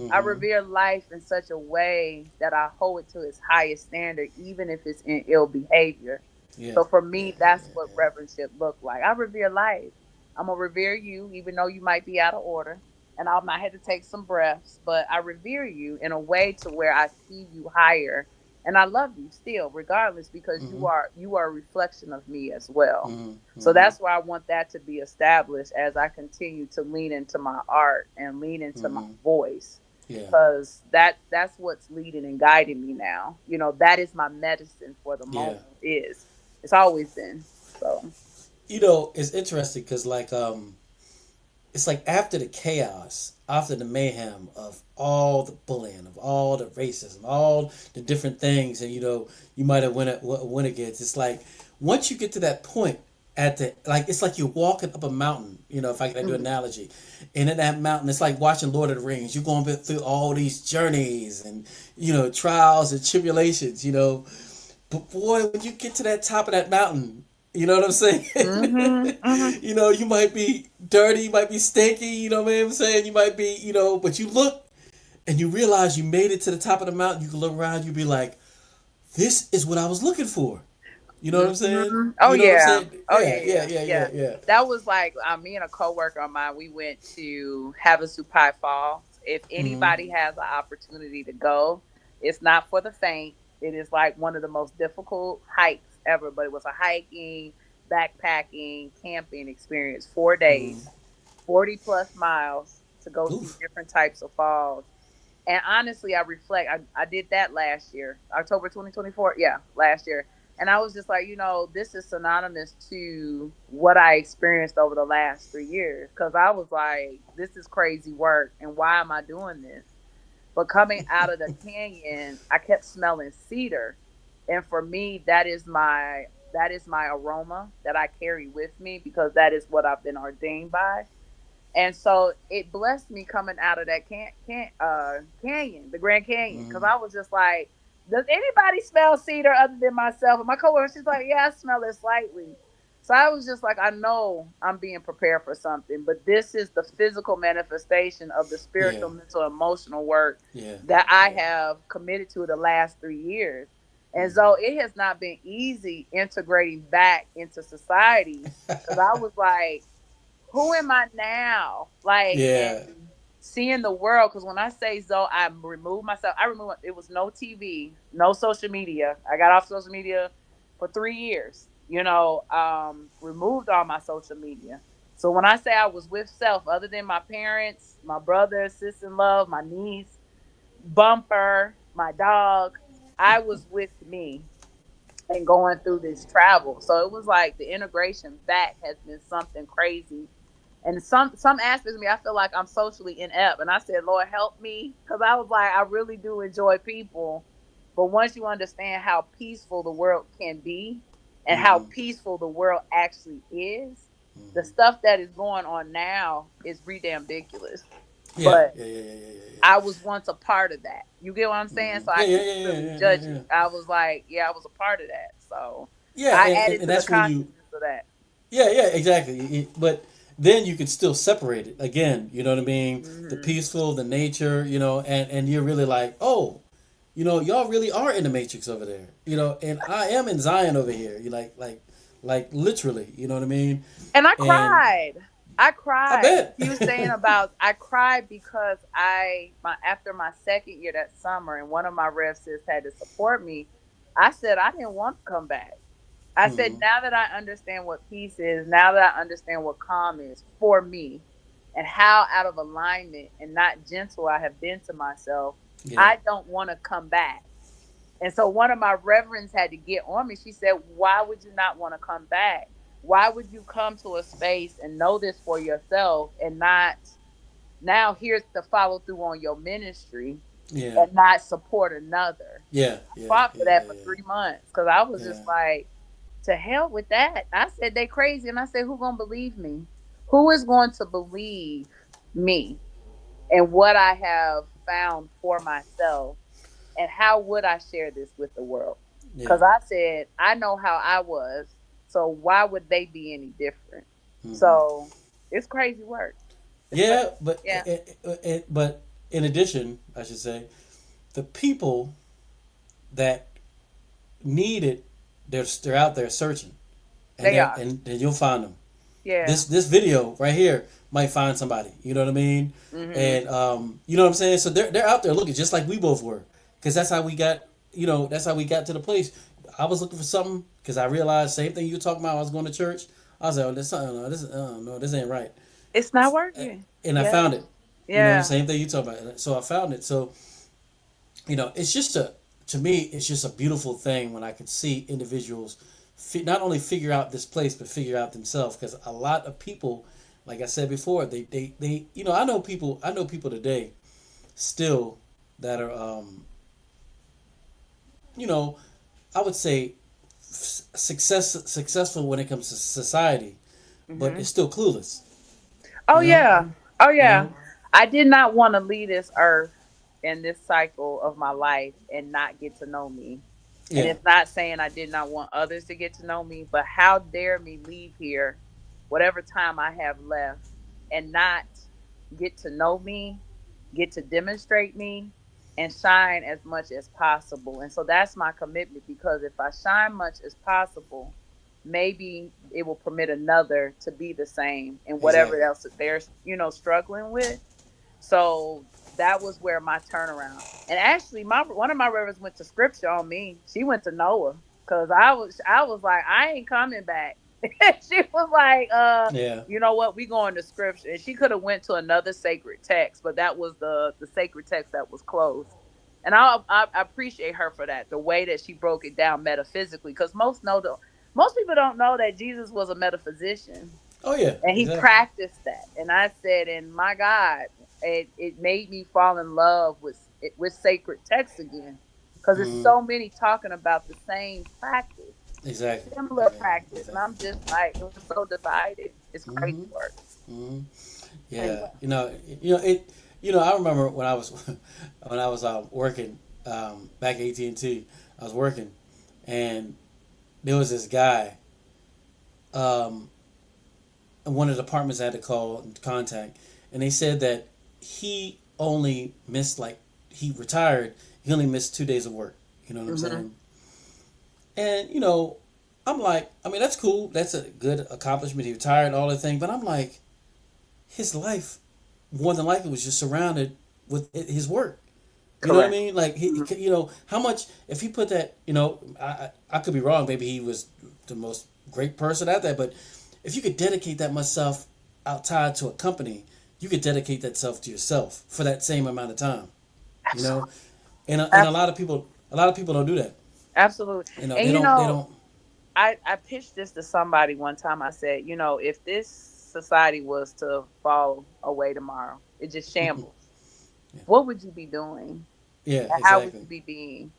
I Mm-hmm. revere life in such a way that I hold it to its highest standard, even if it's in ill behavior. Yeah. So for Yeah. me, Yeah. that's Yeah. what Yeah. reverendship look like. I revere life. I'm gonna revere you, even though you might be out of order, and I might have to take some breaths, but I revere you in a way to where I see you higher, and I love you still, regardless, because Mm-hmm. you are a reflection of me as well. Mm-hmm. So Mm-hmm. that's why I want that to be established as I continue to lean into my art and lean into my Mm-hmm. voice, Yeah. because that's what's leading and guiding me now. That is my medicine for the Yeah. moment. It's always been. So It's interesting because it's like after the chaos, after the mayhem of all the bullying, of all the racism, all the different things, and you might have went against. It's like once you get to that point at the like, it's like you're walking up a mountain. If I can do an mhm. analogy, and in that mountain, it's like watching Lord of the Rings. You're going through all these journeys and trials and tribulations. But boy, when you get to that top of that mountain, you know what I'm saying? Mhm. Mhm. You might be dirty, you might be stinky, you know what I'm saying? You might be, but you look and you realize you made it to the top of the mountain. You can look around, you be like, this is what I was looking for. You know what I'm saying? Mhm. Oh You know what I'm yeah. saying? Oh Yeah, yeah. yeah, Yeah. yeah, yeah, Yeah. yeah. That was like me and a coworker of mine. We went to Havasupai Falls. If Mm-hmm. anybody has an opportunity to go, it's not for the faint. It is like one of the most difficult hikes ever. But it was a hiking, backpacking, camping experience. 4 days, Mm-hmm. 40+ miles to go see Oof. different types of falls. And honestly, I reflect. I did that last year, October 2024. Yeah, last year. And I was just like, this is synonymous to what I experienced over the last 3 years. Because I was like, this is crazy work. And why am I doing this? But coming out of the canyon, I kept smelling cedar. And for me, that is my aroma that I carry with me, because that is what I've been ordained by. And so it blessed me coming out of that canyon, the Grand Canyon, because Mm-hmm. I was just like, does anybody smell cedar other than myself? And my coworker, she's like, yeah, I smell it slightly. So I was just like, I know I'm being prepared for something, but this is the physical manifestation of the Yeah, spiritual, mental, emotional work yeah, that I yeah. have committed to the last 3 years. And Mm-hmm. so it has not been easy integrating back into society, because I was like, who am I now? Like, Yeah. and seeing the world. Because when I say Zoe, I removed myself. I removed. It was no TV, no social media. I got off social media for 3 years. Removed all my social media. So when I say I was with self, other than my parents, my brother, sister in love, my niece, Bumper, my dog, I was with me and going through this travel. So it was like the integration back has been something crazy. And some aspects of me, I feel like I'm socially inept. And I said, Lord, help me. Because I was like, I really do enjoy people. But once you understand how peaceful the world can be and how Mm-hmm. peaceful the world actually is, the Mm-hmm. stuff that is going on now is ridiculous. Yeah, But yeah, yeah, yeah, yeah, yeah, yeah. I was once a part of that. You get what I'm saying? Mm-hmm. So I Yeah, yeah, can't yeah, yeah, really yeah, yeah, judge yeah. it. I was like, yeah, I was a part of that. So Yeah, I and, added and to the that's when you. consciousness of that. Yeah, yeah, exactly. But then you can still separate it again. You know what I mean? The Hmm. peaceful, the nature. And you're really like, oh, y'all really are in the matrix over there. And I am in Zion over here. You like literally. You know what I mean? And I And cried. I I cried. bet. You saying about I cried because after my second year that summer, and one of my rev sis had to support me. I said I didn't want to come back. I said, Mm-hmm. now that I understand what peace is, now that I understand what calm is for me, and how out of alignment and not gentle I have been to myself, Yeah. I don't want to come back. And so one of my reverends had to get on me. She said, why would you not want to come back? Why would you come to a space and know this for yourself and not now here's the follow through on your ministry Yeah. and not support another? Yeah. I Yeah. fought for Yeah. that for 3 months because I was Yeah. just like, to hell with that. I said they crazy, and I said, who gonna believe me? Who is going to believe me and what I have found for myself? And how would I share this with the world? Yeah. Because I said, I know how I was, so why would they be any different? Mm-hmm. So it's crazy work. It's crazy. Yeah, but Yeah, but in addition, I should say, the people that need it, they're out there searching, and they they're are. and then you'll find them. Yeah. This video right here might find somebody. You know what I mean? Hmm. And you know what I'm saying. So they're out there looking just like we both were, because that's how we got. You know, that's how we got to the place. I was looking for something because I realized same thing you were talking about. I was going to church. I was like, oh, this something. No, this ain't right. It's not working. And I Yeah. found it. You know, the Yeah. same thing you talking about. So I found it. So it's just to me, it's just a beautiful thing when I can see individuals not only figure out this place, but figure out themselves. Because a lot of people, like I said before, they I know people today still that are, you know, I would say successful when it comes to society, but Hmm. it's still clueless. Oh You know, yeah. Oh you yeah. know, I did not want to leave this earth in this cycle of my life and not get to know me. And yeah, it's not saying I did not want others to get to know me, but how dare me leave here, whatever time I have left, and not get to know me, get to demonstrate me, and shine as much as possible. And so that's my commitment because if I shine much as possible, maybe it will permit another to be the same in whatever exactly. else that they're, struggling with. So that was where my turnaround. And actually, my one of my reverends went to scripture on me. She went to Noah because I was like, I ain't coming back. She was like, Yeah, you know what? We going to scripture, and she could have went to another sacred text, but that was the sacred text that was closed. And I appreciate her for that, the way that she broke it down metaphysically, because most people don't know that Jesus was a metaphysician oh yeah, and he exactly. practiced that. And I said, and my God, it made me fall in love with sacred texts again, because there's Hmm. so many talking about the same practice, Exactly, similar exactly, practice, and exactly. I'm just like, it was so divided. It's crazy Hmm. work. Hmm. Yeah, Anyway. it. I remember when I was when I was working back at AT&T. I was working, and there was this guy. Um, in one of the departments I had to call and contact, and they said that he only missed like he retired. He only missed 2 days of work. You know what I'm Hmm. saying? And I'm like, I mean, that's cool. That's a good accomplishment. He retired, all that thing. But I'm like, his life more than likely was just surrounded with his work. You know what I Correct. mean? Like Hmm. how much if he put that, I could be wrong. Maybe he was the most great person at that, but if you could dedicate that much self outside to a company, you could dedicate that self to yourself for that same amount of time. You know, Absolutely. and Absolutely. a lot of people don't do that. Absolutely. And They don't. I pitched this to somebody one time. I said, if this society was to fall away tomorrow, it just shambles. Yeah, What would you be doing? yeah, And how would you exactly. be being?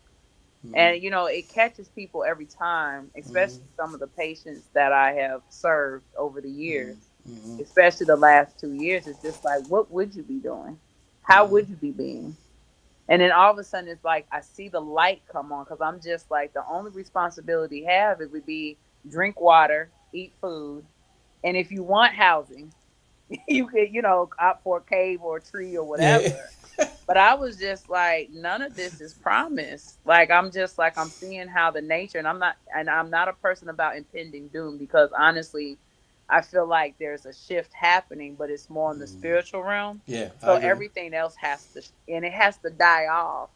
Mm-hmm. And it catches people every time, Mm-hmm. especially some of the patients that I have served over the Mm-hmm. years, Mm-hmm. especially the last 2 years. It's just like, what would you be doing? How Mm-hmm. would you be being? And then all of a sudden, it's like I see the light come on because I'm just like, the only responsibility I have it would be drink water, eat food, and if you want housing, you could, opt for a cave or a tree or Yeah. whatever. But I was just like, none of this is promised. Like I'm just like I'm seeing how the nature, and I'm not a person about impending doom because honestly, I feel like there's a shift happening, but it's more in the Mm-hmm. spiritual realm. Yeah, I So agree. everything else has to, and it has to die off.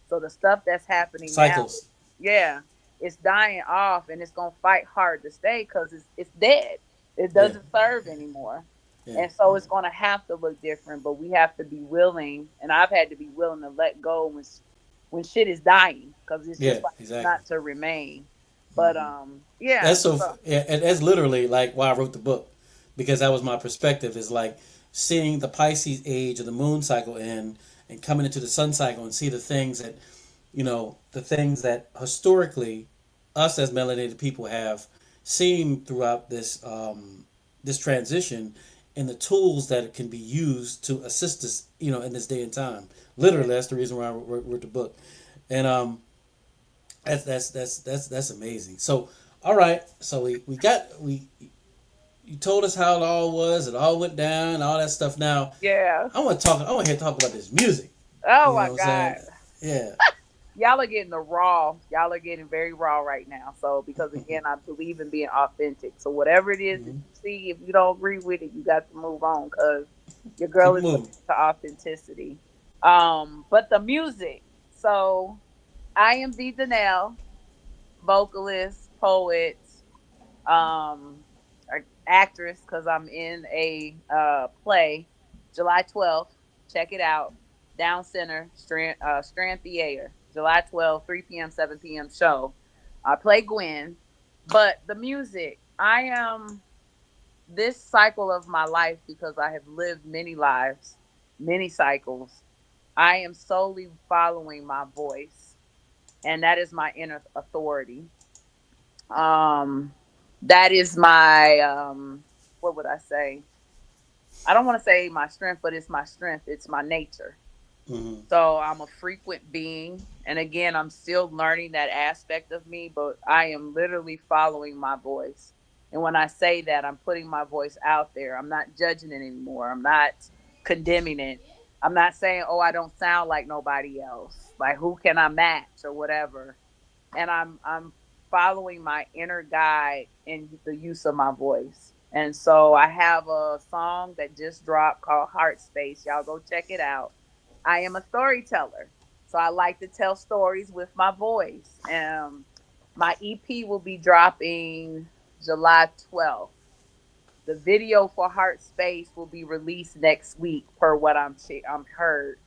So the stuff that's happening now, Cycles. yeah. it's dying off, and it's gonna fight hard to stay because it's dead. It Yeah. doesn't serve anymore. Yeah. And so Yeah. it's gonna have to look different, but we have to be willing, and I've had to be willing to let go when shit is dying, because it's Yeah. just like it's Exactly. not to remain. But yeah. That's so. So Yeah, and that's literally like why I wrote the book, because that was my perspective. Is like seeing the Pisces age of the moon cycle in, and coming into the sun cycle and see the things that, the things that historically us as melanated people have seen throughout this transition, and the tools that can be used to assist us, in this day and time. yeah, Literally, that's the reason why I wrote the book, and that's amazing. So, all right, so we you told us how it all was, it all went down, all that stuff. Now, yeah. I want to hear talk about this music. Oh You know my what I'm saying? God. Yeah. Y'all are getting the raw. Y'all are getting very raw right now. So because again, I believe in being authentic. So whatever it is that Hmm. you see, if you don't agree with it, you got to move on, because your girl Keep is moving. to authenticity. But the music. So I am the Denell, vocalist, poet, um, actress, because I'm in a play, July 12th. Check it out. Down Center, Strand Theater, July 12th, 3 p.m., 7 p.m. show. I play Gwen. But the music, I am this cycle of my life, because I have lived many lives, many cycles. I am solely following my voice, and that is my inner authority. Um, that is my what would I say? I don't want to say my strength, but it's my strength. It's my nature. Hmm. So I'm a frequent being, and again, I'm still learning that aspect of me. But I am literally following my voice. And when I say that, I'm putting my voice out there. I'm not judging it anymore. I'm not condemning it. I'm not saying, "Oh, I don't sound like nobody else. Like, who can I match or whatever." And I'm following my inner guide in the use of my voice. And so I have a song that just dropped called Heart Space. Y'all go check it out. I am a storyteller. So I like to tell stories with my voice. My EP will be dropping July 12th. The video for Heart Space will be released next week, per what I'm heard.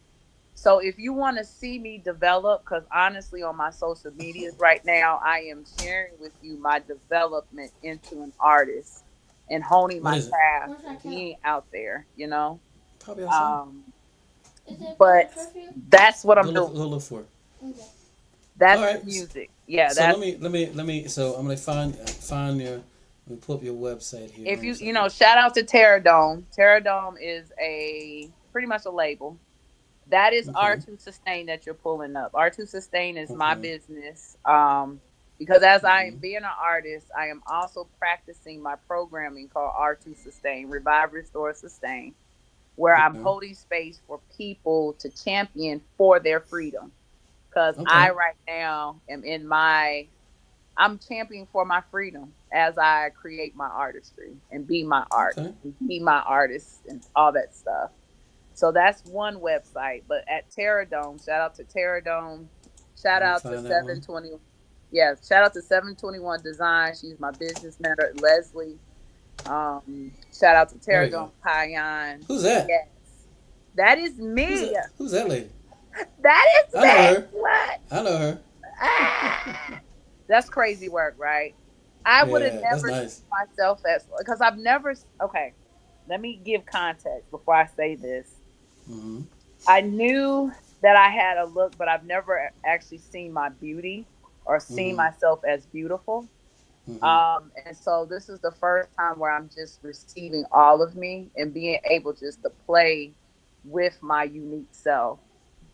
So if you want to see me develop, because honestly, on my social medias right now, I am sharing with you my development into an artist and honing What my is it? craft and being out there. Probably outside. Um, but that's what I'm doing. Go look for it. All That's the right. music. Yeah, So that's let me. So I'm gonna find your. Let me pull up your website here. if Hold on a you second. shout out to Terra Dome. Terra Dome is a pretty much a label. That is Okay. R2 Sustain that you're pulling up. R2 Sustain is my Okay. business. Because as I am Hmm. being an artist, I am also practicing my programming called R2 Sustain, Revive, Restore, Sustain, where I'm Okay. holding space for people to champion for their freedom. Because I Okay. right now am I'm championing for my freedom as I create my artistry and be my art, Okay. and be my artist and all that stuff. So that's one website. But at Terradome, shout out to Terradome. Shout Let me out to find that one. 720. Yeah, shout out to 721 Design. She's my business mentor, Leslie. Shout out to There we go. Terradome Payan. Who's that? Yes. That is Who's me. that? Who's that lady? That is I know me. her. What? I know her. Ah, that's crazy work, right? I would have Yeah, that's never seen nice. myself as, because I've never. Okay, let me give context before I say this. Hmm. I knew that I had a look, but I've never actually seen my beauty or seen Hmm. myself as beautiful. Hmm. And so this is the first time where I'm just receiving all of me and being able just to play with my unique self.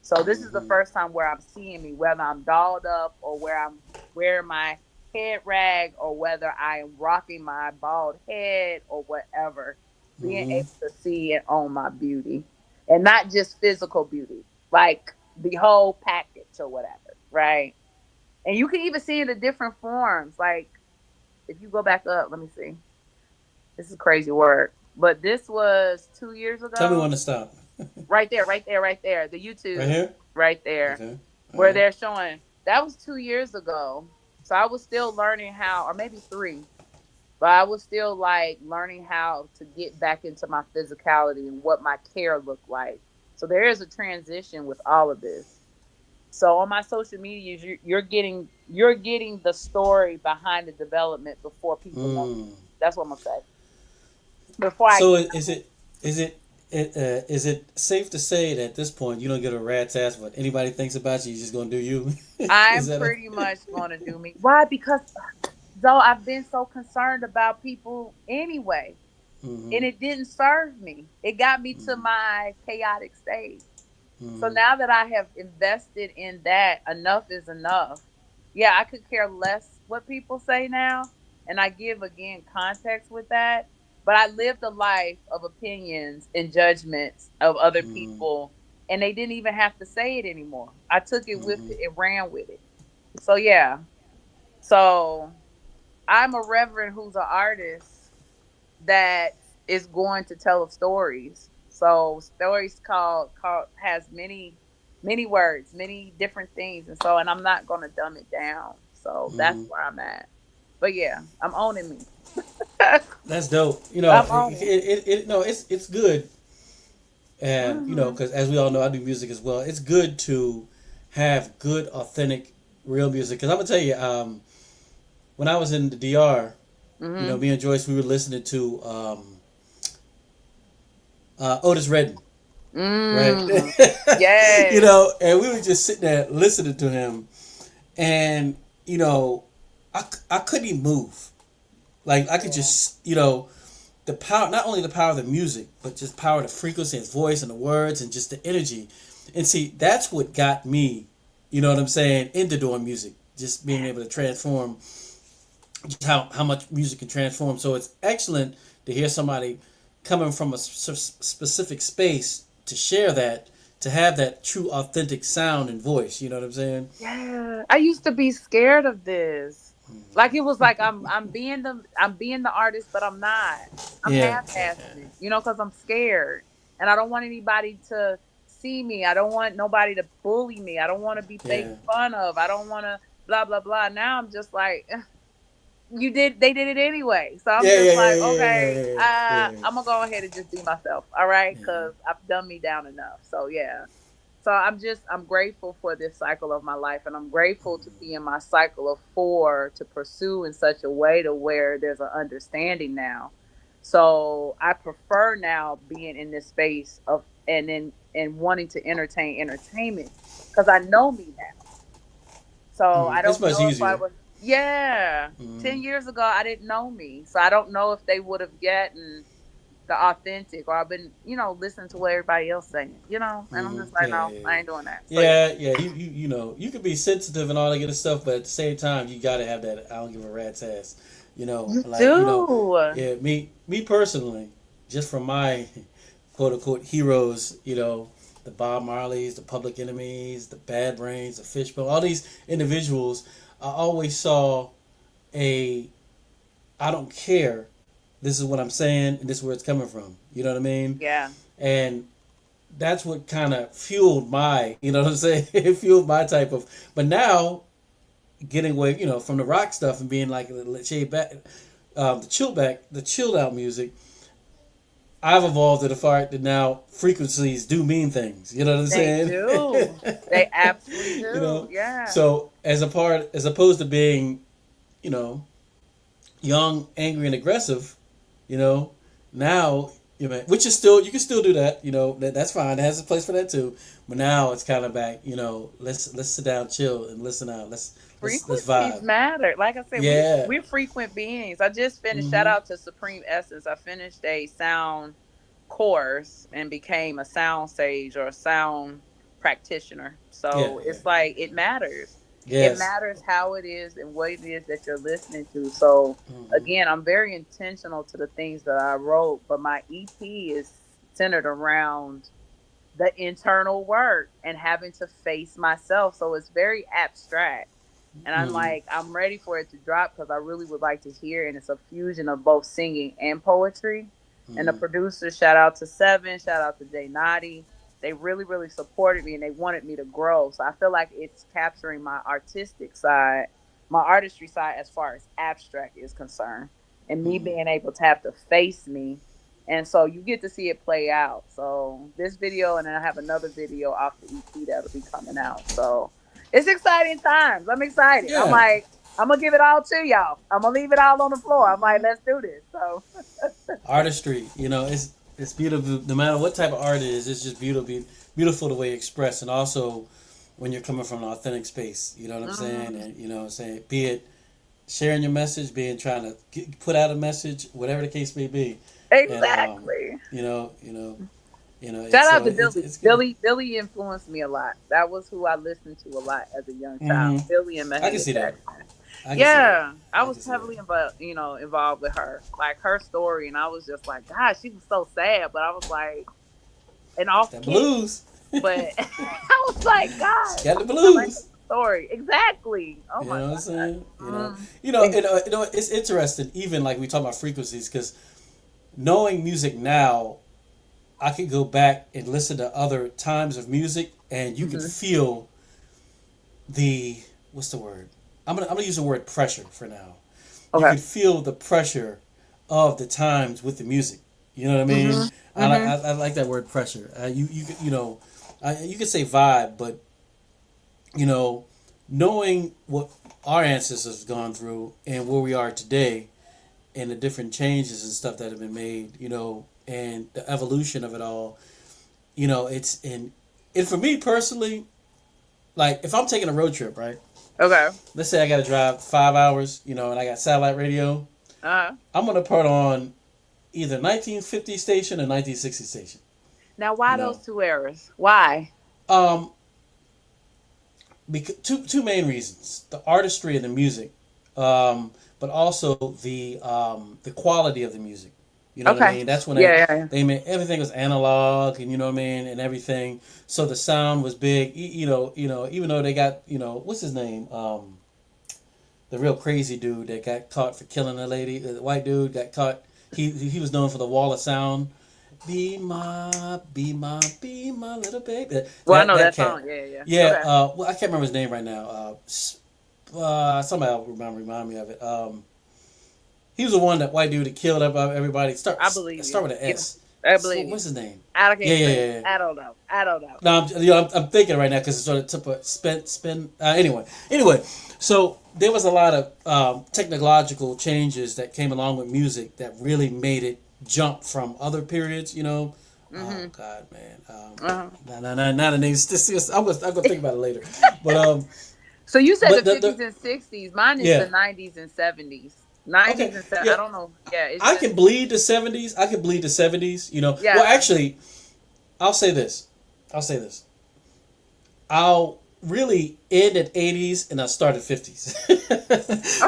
So this is the Hmm. first time where I'm seeing me, whether I'm dolled up or where I'm wearing my head rag or whether I am rocking my bald head or whatever, being Hmm. able to see and own my beauty. And not just physical beauty, like the whole package or whatever, right? And you can even see it in different forms. Like if you go back up, let me see. This is crazy work. But this was 2 years Tell me when ago. to stop. Right there, right there, right there. The Right YouTube, here. right there, Okay. All where right. they're showing that was 2 years ago. So I was still learning how, or maybe 3, but I was still like learning how to get back into my physicality and what my care looked like. So there is a transition with all of this. So on my social medias, you're getting the story behind the development before people know. Mm. That's what I'm gonna say. Before I So get is it is it safe to say that at this point you don't get a rat's ass what anybody thinks about you? You're just gonna do you. Is I'm that a? pretty much gonna do me. Why? Because though I've been so concerned about people anyway, Mm-hmm. and it didn't serve me. It got me to Mm-hmm. my chaotic state. So Mm-hmm. now that I have invested in that, enough is enough. Yeah, I could care less what people say now. And I give again context with that. But I lived a life of opinions and judgments of other Mm-hmm. people. And they didn't even have to say it anymore. I took it with Mm-hmm. it and ran with it. So, yeah. So I'm a reverend who's an artist that is going to tell of stories. So stories called has many words, many different things, and so and I'm not gonna dumb it down. So that's Mm-hmm. where I'm at. But yeah, I'm owning me. That's dope. I'm owning. No, it's good, and Hmm. because as we all know, I do music as well. It's good to have good, authentic, real music. Because I'm gonna tell you, when I was in the DR, Hmm. me and Joyce, we were listening to Otis Redding, right? Mm. Yes. And we were just sitting there listening to him, and I couldn't even move. Like I could Yeah. just, the power, not only the power of the music, but just power of the frequency, his voice, and the words, and just the energy. And see, that's what got me, you know what I'm saying, into doing music. Just being able to transform, just how much music can transform. So it's excellent to hear somebody coming from a specific space to share that, to have that true, authentic sound and voice. You know what I'm saying? Yeah. I used to be scared of this. Like it was like I'm being the artist, but I'm not. I'm Yeah. half-assing it, because I'm scared, and I don't want anybody to see me. I don't want nobody to bully me. I don't want to be fake Yeah. fun of. I don't want to blah blah blah. Now I'm just like, they did it anyway. So I'm Yeah, just yeah, yeah, like, yeah, okay, yeah, yeah, yeah. I'm gonna go ahead and just be myself. All right, Yeah. because I've done me down enough. So yeah. So I'm grateful for this cycle of my life, and I'm grateful to be in my cycle of 4 to pursue in such a way to where there's an understanding now. So I prefer now being in this space of and wanting to entertain entertainment because I know me now. So I It's don't much know if I easier. was, yeah. Mm. 10 years ago, I didn't know me. So I don't know if they would have gotten the authentic, or I've been, listening to what everybody else saying, and I'm Hmm. just like, Yeah, no, yeah, I ain't doing that. So yeah. yeah, yeah. You can be sensitive and all that good stuff, but at the same time, you gotta have that. I don't give a rat's ass. You Like do. yeah. Me personally, just from my quote unquote heroes, the Bob Marleys, the Public Enemies, the Bad Brains, the Fishbone, all these individuals, I always saw a I don't care. This is what I'm saying, and this is where it's coming from. You know what I mean? Yeah. And that's what kind of fueled my, you know what I'm saying? It fueled my type of. But now, getting away, from the rock stuff and being like shade back, the chilled out music. I've evolved to the fact that now frequencies do mean things. You know what I'm They saying? do. They absolutely you do. know. Yeah. So as opposed to being, you know, young, angry, and aggressive, you know, now which is still you can still do that. That's fine. It has a place for that too. But now it's kind of back. Let's sit down, chill, and listen out. Let's Frequencies vibe. matter. Like I said, Yeah. we're frequent beings. I just finished. Shout Mm-hmm. out to Supreme Essence. I finished a sound course and became a sound sage or a sound practitioner. Yeah. So Yeah. it's like it matters. It Yes. matters how it is and what it is that you're listening to. So Mm-hmm. again, I'm very intentional to the things that I wrote, but my EP is centered around the internal work and having to face myself. So it's very abstract. And I'm Mm-hmm. like, I'm ready for it to drop because I really would like to hear. And it's a fusion of both singing and poetry. And the Mm-hmm. producers, shout out to Seven, shout out to Jay Nadi. They really, really supported me and they wanted me to grow. So I feel like it's capturing my artistic side my artistry side as far as abstract is concerned, and me Mm-hmm. being able to have to face me. And so you get to see it play out. So this video, and then I have another video off the EP that'll be coming out. So it's exciting times. I'm excited. I'm Yeah. like, I'm gonna give it all to y'all. I'm gonna leave it all on the floor. I'm like, let's do this. So Artistry, it's beautiful. No matter what type of art it is, it's just beautiful the way you express, and also when you're coming from an authentic space. You know what I'm saying? mhm. And you know what I'm saying, be it sharing your message, being trying to put out a message, whatever the case may be, and Exactly. you know, Shout it's out so to Billy. it's good. Billy influenced me a lot. That was who I listened to a lot as a young child. Hmm. Billy and I can Mahalia see that. Jackson. I can see that. Yeah, I I was can see that. heavily involved, involved with her, like her story, and I was just like, God, she was so sad, but I was like, and It's off that key, blues. but I was like, It's God, got the I like her blues. story exactly. Oh You my know what I'm God. saying? Mm. It's interesting. Even like we talk about frequencies, because knowing music now, I could go back and listen to other times of music, and you could Mm-hmm. feel the what's the word? I'm gonna use the word pressure for now. You Okay. could feel the pressure of the times with the music. You know what I mean? Mm-hmm. Mm-hmm. I like that word pressure. You could say vibe, but you know, knowing what our ancestors have gone through and where we are today, and the different changes and stuff that have been made, and the evolution of it all, it's and for me personally, like if I'm taking a road trip, right? Okay. Let's say I got to drive 5 hours, and I got satellite radio. Uh-huh. I'm gonna put on either 1950 station or 1960 station. Now, You why those know, two eras? Why? um, because two main reasons: the artistry of the music, but also the quality of the music. You know what I Okay. mean? That's when Yeah, yeah, yeah. they made everything was analog, and you know what I mean, and everything. So the sound was big. Even though they got what's his name, the real crazy dude that got caught for killing a lady, the white dude got caught. He was known for the wall of sound. Be my little baby. Well, I know That that cat. song. Yeah, yeah, yeah. Yeah. Okay. Well, I can't remember his name right now. Somebody will remind me of it. He was the one that white dude that killed everybody. I believe you. Start with an Yeah, S. I believe you. What's his name? I Yeah, can't yeah, say. yeah, yeah. I don't know. I don't know. No, I'm thinking right now because it's sort of took a spin. Anyway, so there was a lot of technological changes that came along with music that really made it jump from other periods. Oh Mm-hmm. God, man. Uh-huh. Not a name. I'm gonna think about it later. But So you said the but 50s and 60s. Mine is the yeah. 90s and 70s. Okay, 90s and 70s. yeah. I don't know. Yeah, it's I just can bleed the '70s. I can bleed the '70s. Well, yeah. actually, I'll say this. I'll say this. I'll really end at '80s and I start at '50s.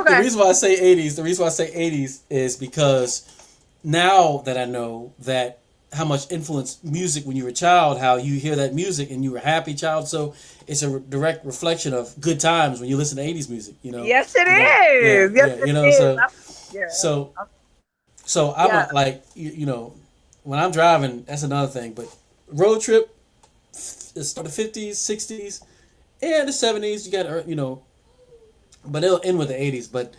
The Okay. reason why I say '80s, the reason why I say '80s is because now that I know that how much influence music when you were a child, how you hear that music and you were a happy child, so it's a direct reflection of good times when you listen to '80s music. Yes, it Yeah, is. Yes, yeah. it is. Yeah. So so I'm Yeah. a, like when I'm driving, that's another thing. But road trip, it's the '50s, '60s, and the '70s. You got but it'll end with the '80s. But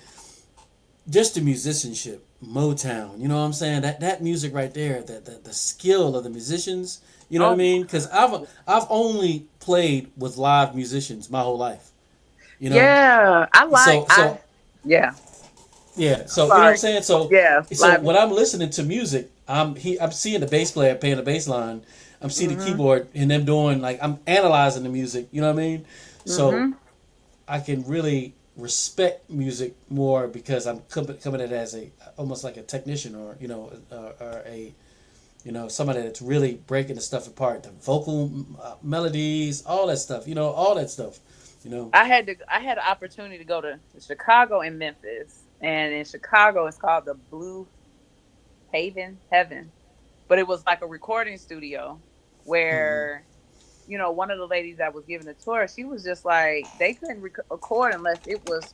just the musicianship, Motown. You know what I'm saying? That music right there, the skill of the musicians. You know what I Oh mean? Because I've only played with live musicians my whole life. You know, yeah. I like so I so yeah. Yeah, I'm so you know what I'm sorry. saying. Yeah. So Live when music. I'm listening to music, I'm seeing the bass player playing the bass line. I'm seeing the Mm-hmm. keyboard and them doing like I'm analyzing the music. You know what I mean? So Mm-hmm. I can really respect music more because I'm coming at it as a almost like a technician or or a somebody that's really breaking the stuff apart. The vocal melodies, all that stuff. All that stuff. You know. I had the opportunity to go to Chicago and Memphis. And in Chicago it's called the Blue Heaven. But it was like a recording studio Hmm. where one of the ladies that was giving the tour, she was just like, they couldn't record unless it was,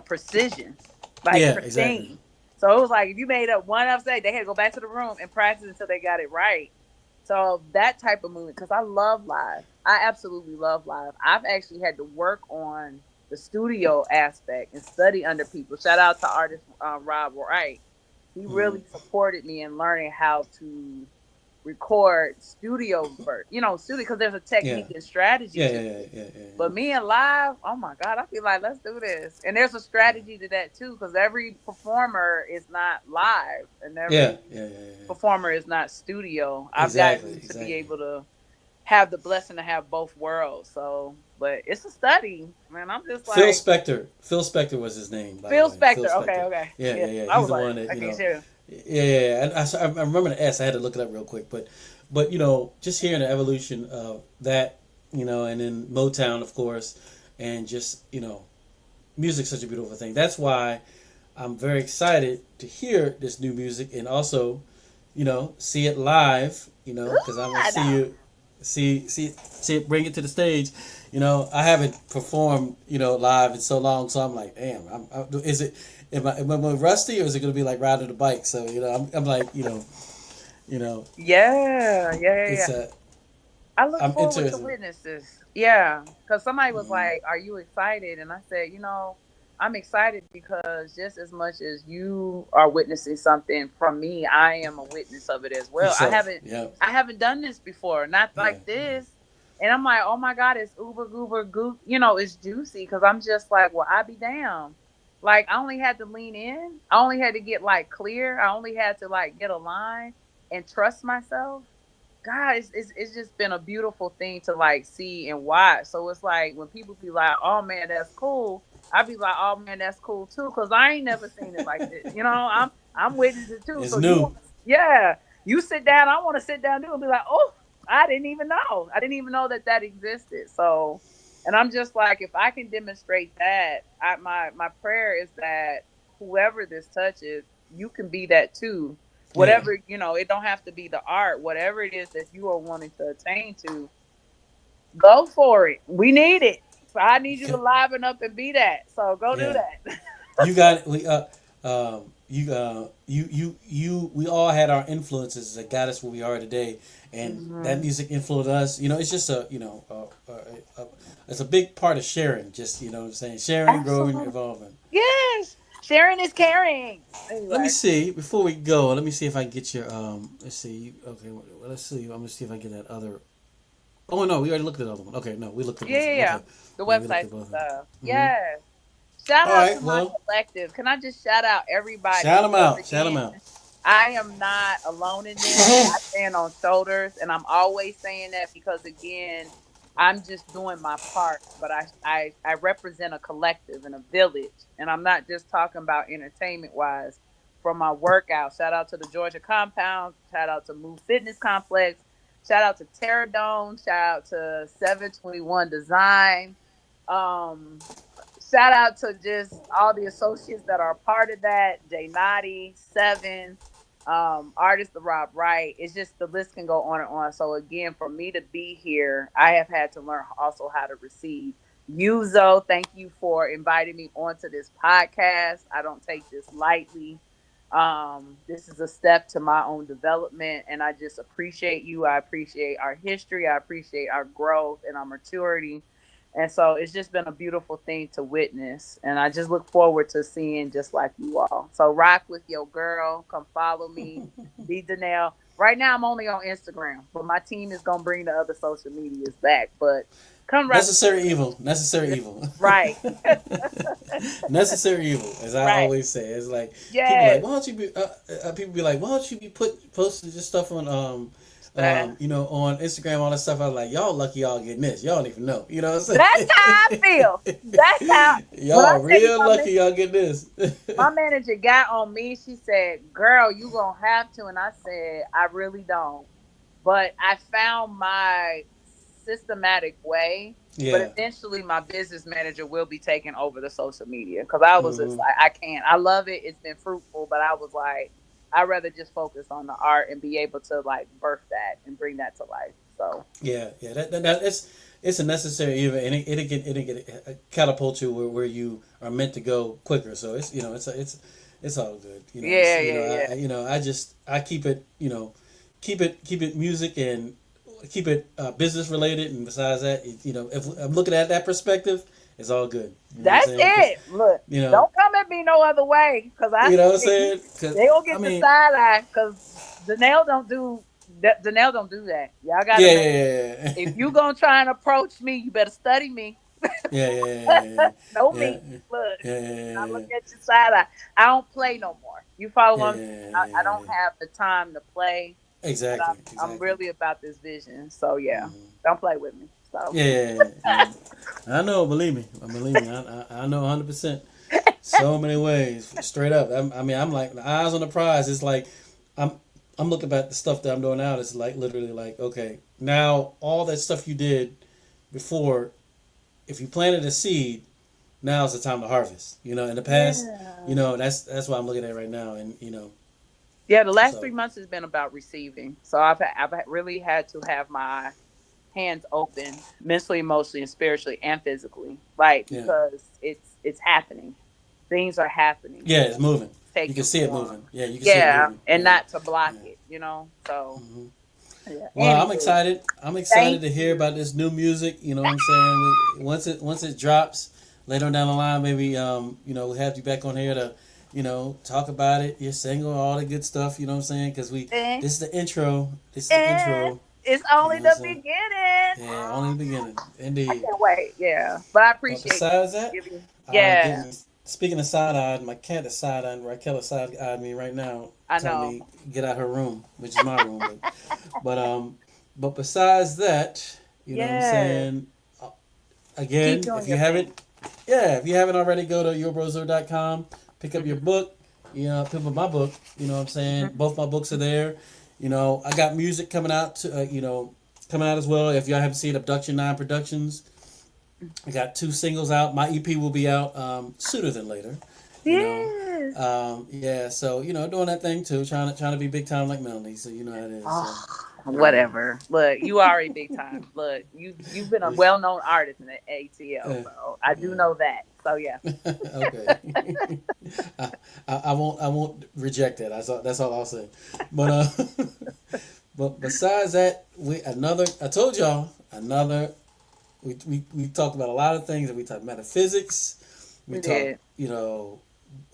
precision, like Yeah, exactly. pristine. So it was like, if you made up one upstate, they had to go back to the room and practice until they got it right. So that type of movement, because I love live. I absolutely love live. I've actually had to work on the studio aspect and study under people. Shout out to artist Rob Wright. He Mm-hmm. really supported me in learning how to record studio verse, studio, because there's a Yeah. technique and strategy Yeah, to yeah, yeah, it. yeah, yeah, yeah. But me and live, oh my God, I feel like let's do this. And there's a strategy to that too, because every performer is not live and Yeah, every yeah, yeah, yeah, yeah. performer is not studio. I've Exactly, gotten to be exactly. able to have the blessing to have both worlds. So, but it's a study, man. I'm just Phil like Spector. Phil Spector was his name, by the Phil way. Phil Spector. Okay, Spector. okay, Yeah, yeah. yeah, yeah. I He's was the like, one that I can't share. Yeah, yeah, yeah. And I remember the S. I had to look it up real quick, but just hearing the evolution of that, and then Motown, of course, and just music's such a beautiful thing. That's why I'm very excited to hear this new music and also, see it live. Because I want to I see know. you, see it, bring it to the stage. I haven't performed, live in so long, so I'm like, damn, is it, am I rusty or is it gonna be like riding a bike? So I'm like, you know, Yeah, yeah, yeah, it's yeah. a, I look I'm forward to interested. witnesses. Yeah, because somebody was Mm-hmm. like, "Are you excited?" And I said, I'm excited because just as much as you are witnessing something from me, I am a witness of it as well. I Yourself, haven't, yeah, I haven't done this before, not yeah, like this. And I'm like, oh my God, it's uber goober goop. It's juicy because I'm just like, well, I be damn. Like I only had to lean in. I only had to get like clear. I only had to like get a line and trust myself. God, it's just been a beautiful thing to like see and watch. So it's like when people be like, "Oh man, that's cool," I be like, "Oh man, that's cool too," because I ain't never seen it like this. I'm witnessing too. it's So you new. want, yeah, you sit down. I want to sit down too and be like, "Oh, I didn't even know. I didn't even know that that existed." So, and I'm just like, if I can demonstrate that, my prayer is that whoever this touches, you can be that too. Yeah, Whatever, it don't have to be the art. Whatever it is that you are wanting to attain to, go for it. We need it. So I need you to liven up and be that. So go do yeah. that. You got we we all had our influences that got us where we are today, and that Hmm. music influenced us. It's just it's a big part of sharing. Just what I'm saying, sharing, growing, Absolutely. evolving. Yes. Sharing is caring. Let me Anyway. see before we go. Let me see if I can get your Let's see. Okay, well, let's see. I'm gonna see if I can get that other. Oh no, we already looked at the other one. Okay, no, we looked at Yeah, both of yeah, them. yeah. Okay, The yeah, we looked at websites and both of them. stuff. Mm-hmm. Yes. Shout All out to right, my well, collective. Can I just shout out everybody? shout them Because out. Shout them again, out. I am not alone in this. I stand on shoulders, and I'm always saying that because again, I'm just doing my part, but I represent a collective and a village, and I'm not just talking about entertainment wise. From my workout, shout out to the Georgia Compound, shout out to Move Fitness Complex, shout out to Terradome, shout out to 721 Design. Um, Shout out to just all the associates that are a part of that. Jay Naughty, Seven, artist the Rob Wright. It's just the list can go on and on. So again, for me to be here, I have had to learn also how to receive. You, Zoe, thank you for inviting me onto this podcast. I don't take this lightly. This is a step to my own development, and I just appreciate you. I appreciate our history. I appreciate our growth and our maturity. And so it's just been a beautiful thing to witness. And I just look forward to seeing just like you all. So rock with your girl. Come follow me. Be Denell. Right now I'm only on Instagram, but my team is gonna bring the other social medias back. But come rock with Necessary evil. Necessary your evil. right. Necessary evil, as I Right. always say. It's like people like, Yes. why don't you be? People be like, why don't you be posting this stuff on That- on Instagram, all that stuff. I was like, y'all lucky y'all getting this. Y'all don't even know. You know what That's how I I'm feel. saying? That's how when I Y'all tell you real lucky y'all getting this. my manager got on me. She said, "Girl, you gonna have to," and I said, "I really don't." But I found my systematic way. But Yeah. eventually, my business manager will be taking over the social media because I was just Hmm. like, I can't. I love it. It's been fruitful, but I was like, I'd rather just focus on the art and be able to like birth that and bring that to life. So, Yeah, yeah. That it's a necessary evil, and it catapult you where you are meant to go quicker. So it's all good. yeah, yeah, yeah. I keep it keep it music and keep it business related, and besides that, if I'm looking at that perspective, It's all good. You know what I'm That's saying? Because it. Look, you know, don't come at me no other way, cause I you know what I'm if you saying? Because they gonna I get the mean, side eye, cause Denell don't do Denell don't do that. Y'all gotta yeah, make yeah, if yeah, you gonna try and approach me, you better study me. yeah, yeah, Know yeah, me. Look, yeah, I yeah, look at your side eye. I don't play no more. You follow yeah, what I'm saying? I yeah. don't have the time to play, but Exactly, I'm exactly. really about this vision. So yeah, Hmm. don't play with me. So Yeah, yeah, yeah. I know. Believe me, believe me. I know 100%. So many ways, straight up. I mean, I'm like the eyes on the prize. It's like I'm I'm looking at the stuff that I'm doing now. It's like literally like okay, now all that stuff you did before, if you planted a seed, now's the time to harvest. You know, in the past, you yeah. know, that's what I'm looking at right now, and you know, Yeah, the last so 3 months has been about receiving. So I've really had to have my hands open mentally, emotionally, and spiritually and physically. Like yeah, because it's happening. Things are happening yeah, and it's moving. it's You can taking see it form. moving. Yeah, you can see it Yeah. moving. And Yeah, not to block yeah. it, you know? So Hmm. yeah. Well, I'm Anywho, excited. I'm excited thank to hear you. about this new music. You know what I'm saying? Once it drops later on down the line, maybe you know we'll have you back on here to you know talk about it. Your single, all the good stuff. You know what I'm saying? Because we Eh, this is the intro. This is the eh, intro. it's You only know what I'm the saying? beginning. Yeah, only the beginning, I indeed. can't wait. Yeah. But I But appreciate you besides that, giving I'm yeah, getting. Speaking of side eyed, my cat is side eyed. Raquel is side eyed me right now, I telling know. me get out her room, which is my room. But but besides that, you know what I'm Yes. saying. Keep Again, doing if you your thing. haven't, yeah, if you haven't already, go to yourbrozo.com, pick up your Hmm. book. You know, pick up my book. You know what I'm saying. Hmm. Both my books are there. You know, I got music coming out. You know, coming out as well. If y'all haven't seen Abduction 9 Productions, I got two singles out. My EP will be out sooner than later. You know, Yes. yeah. So you know, doing that thing too, trying to be big time like Melanie. So you know how it is. So Oh, yeah. whatever. Look, you already big time. Look, you've been a well known artist in the ATL, Uh, so I do yeah. know that. So yeah. Okay. I, I won't reject that. That's all I'll say. But but besides that, I told y'all another we talked about a lot of things. We talked metaphysics. We We talked did. you know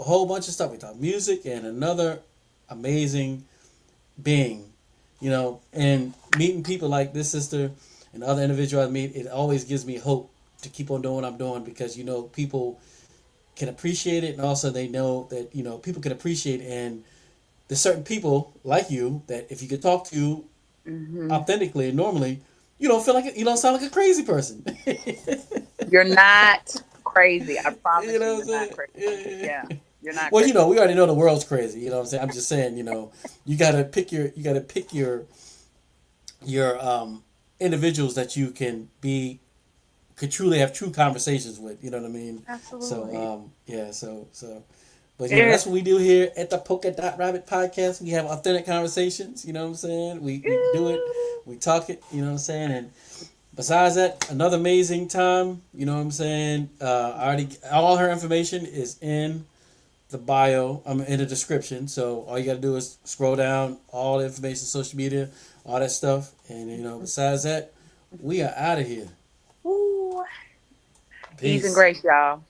a whole bunch of stuff. We talked music and another amazing being. You know, and meeting people like this sister and other individuals I meet, it always gives me hope to keep on doing what I'm doing because you know people can appreciate it and also they know that you know people can appreciate and there's certain people like you that if you could talk to you Hmm. authentically and normally you don't feel like you don't sound like a crazy person. You're not crazy. I You promise you, know what I'm you're not saying? crazy. Yeah. Yeah, you're not Well, crazy. you know, we already know the world's crazy. You know what I'm saying? I'm just saying, you know, you gotta pick your individuals that you could truly have true conversations with. You know what I mean? So Absolutely. yeah, so but you know Yeah. that's what we do here at the Polka Dot Rabbit Podcast. We have authentic conversations. You know what I'm saying? We do it, we talk it. You know what I'm saying? And besides that, another amazing time. You know what I'm saying? I already all her information is in the bio. I'm in the description. So all you got to do is scroll down all the information, social media, all that stuff. And you know, besides that, we are out of here. Woo. Ease and Peace. grace, y'all.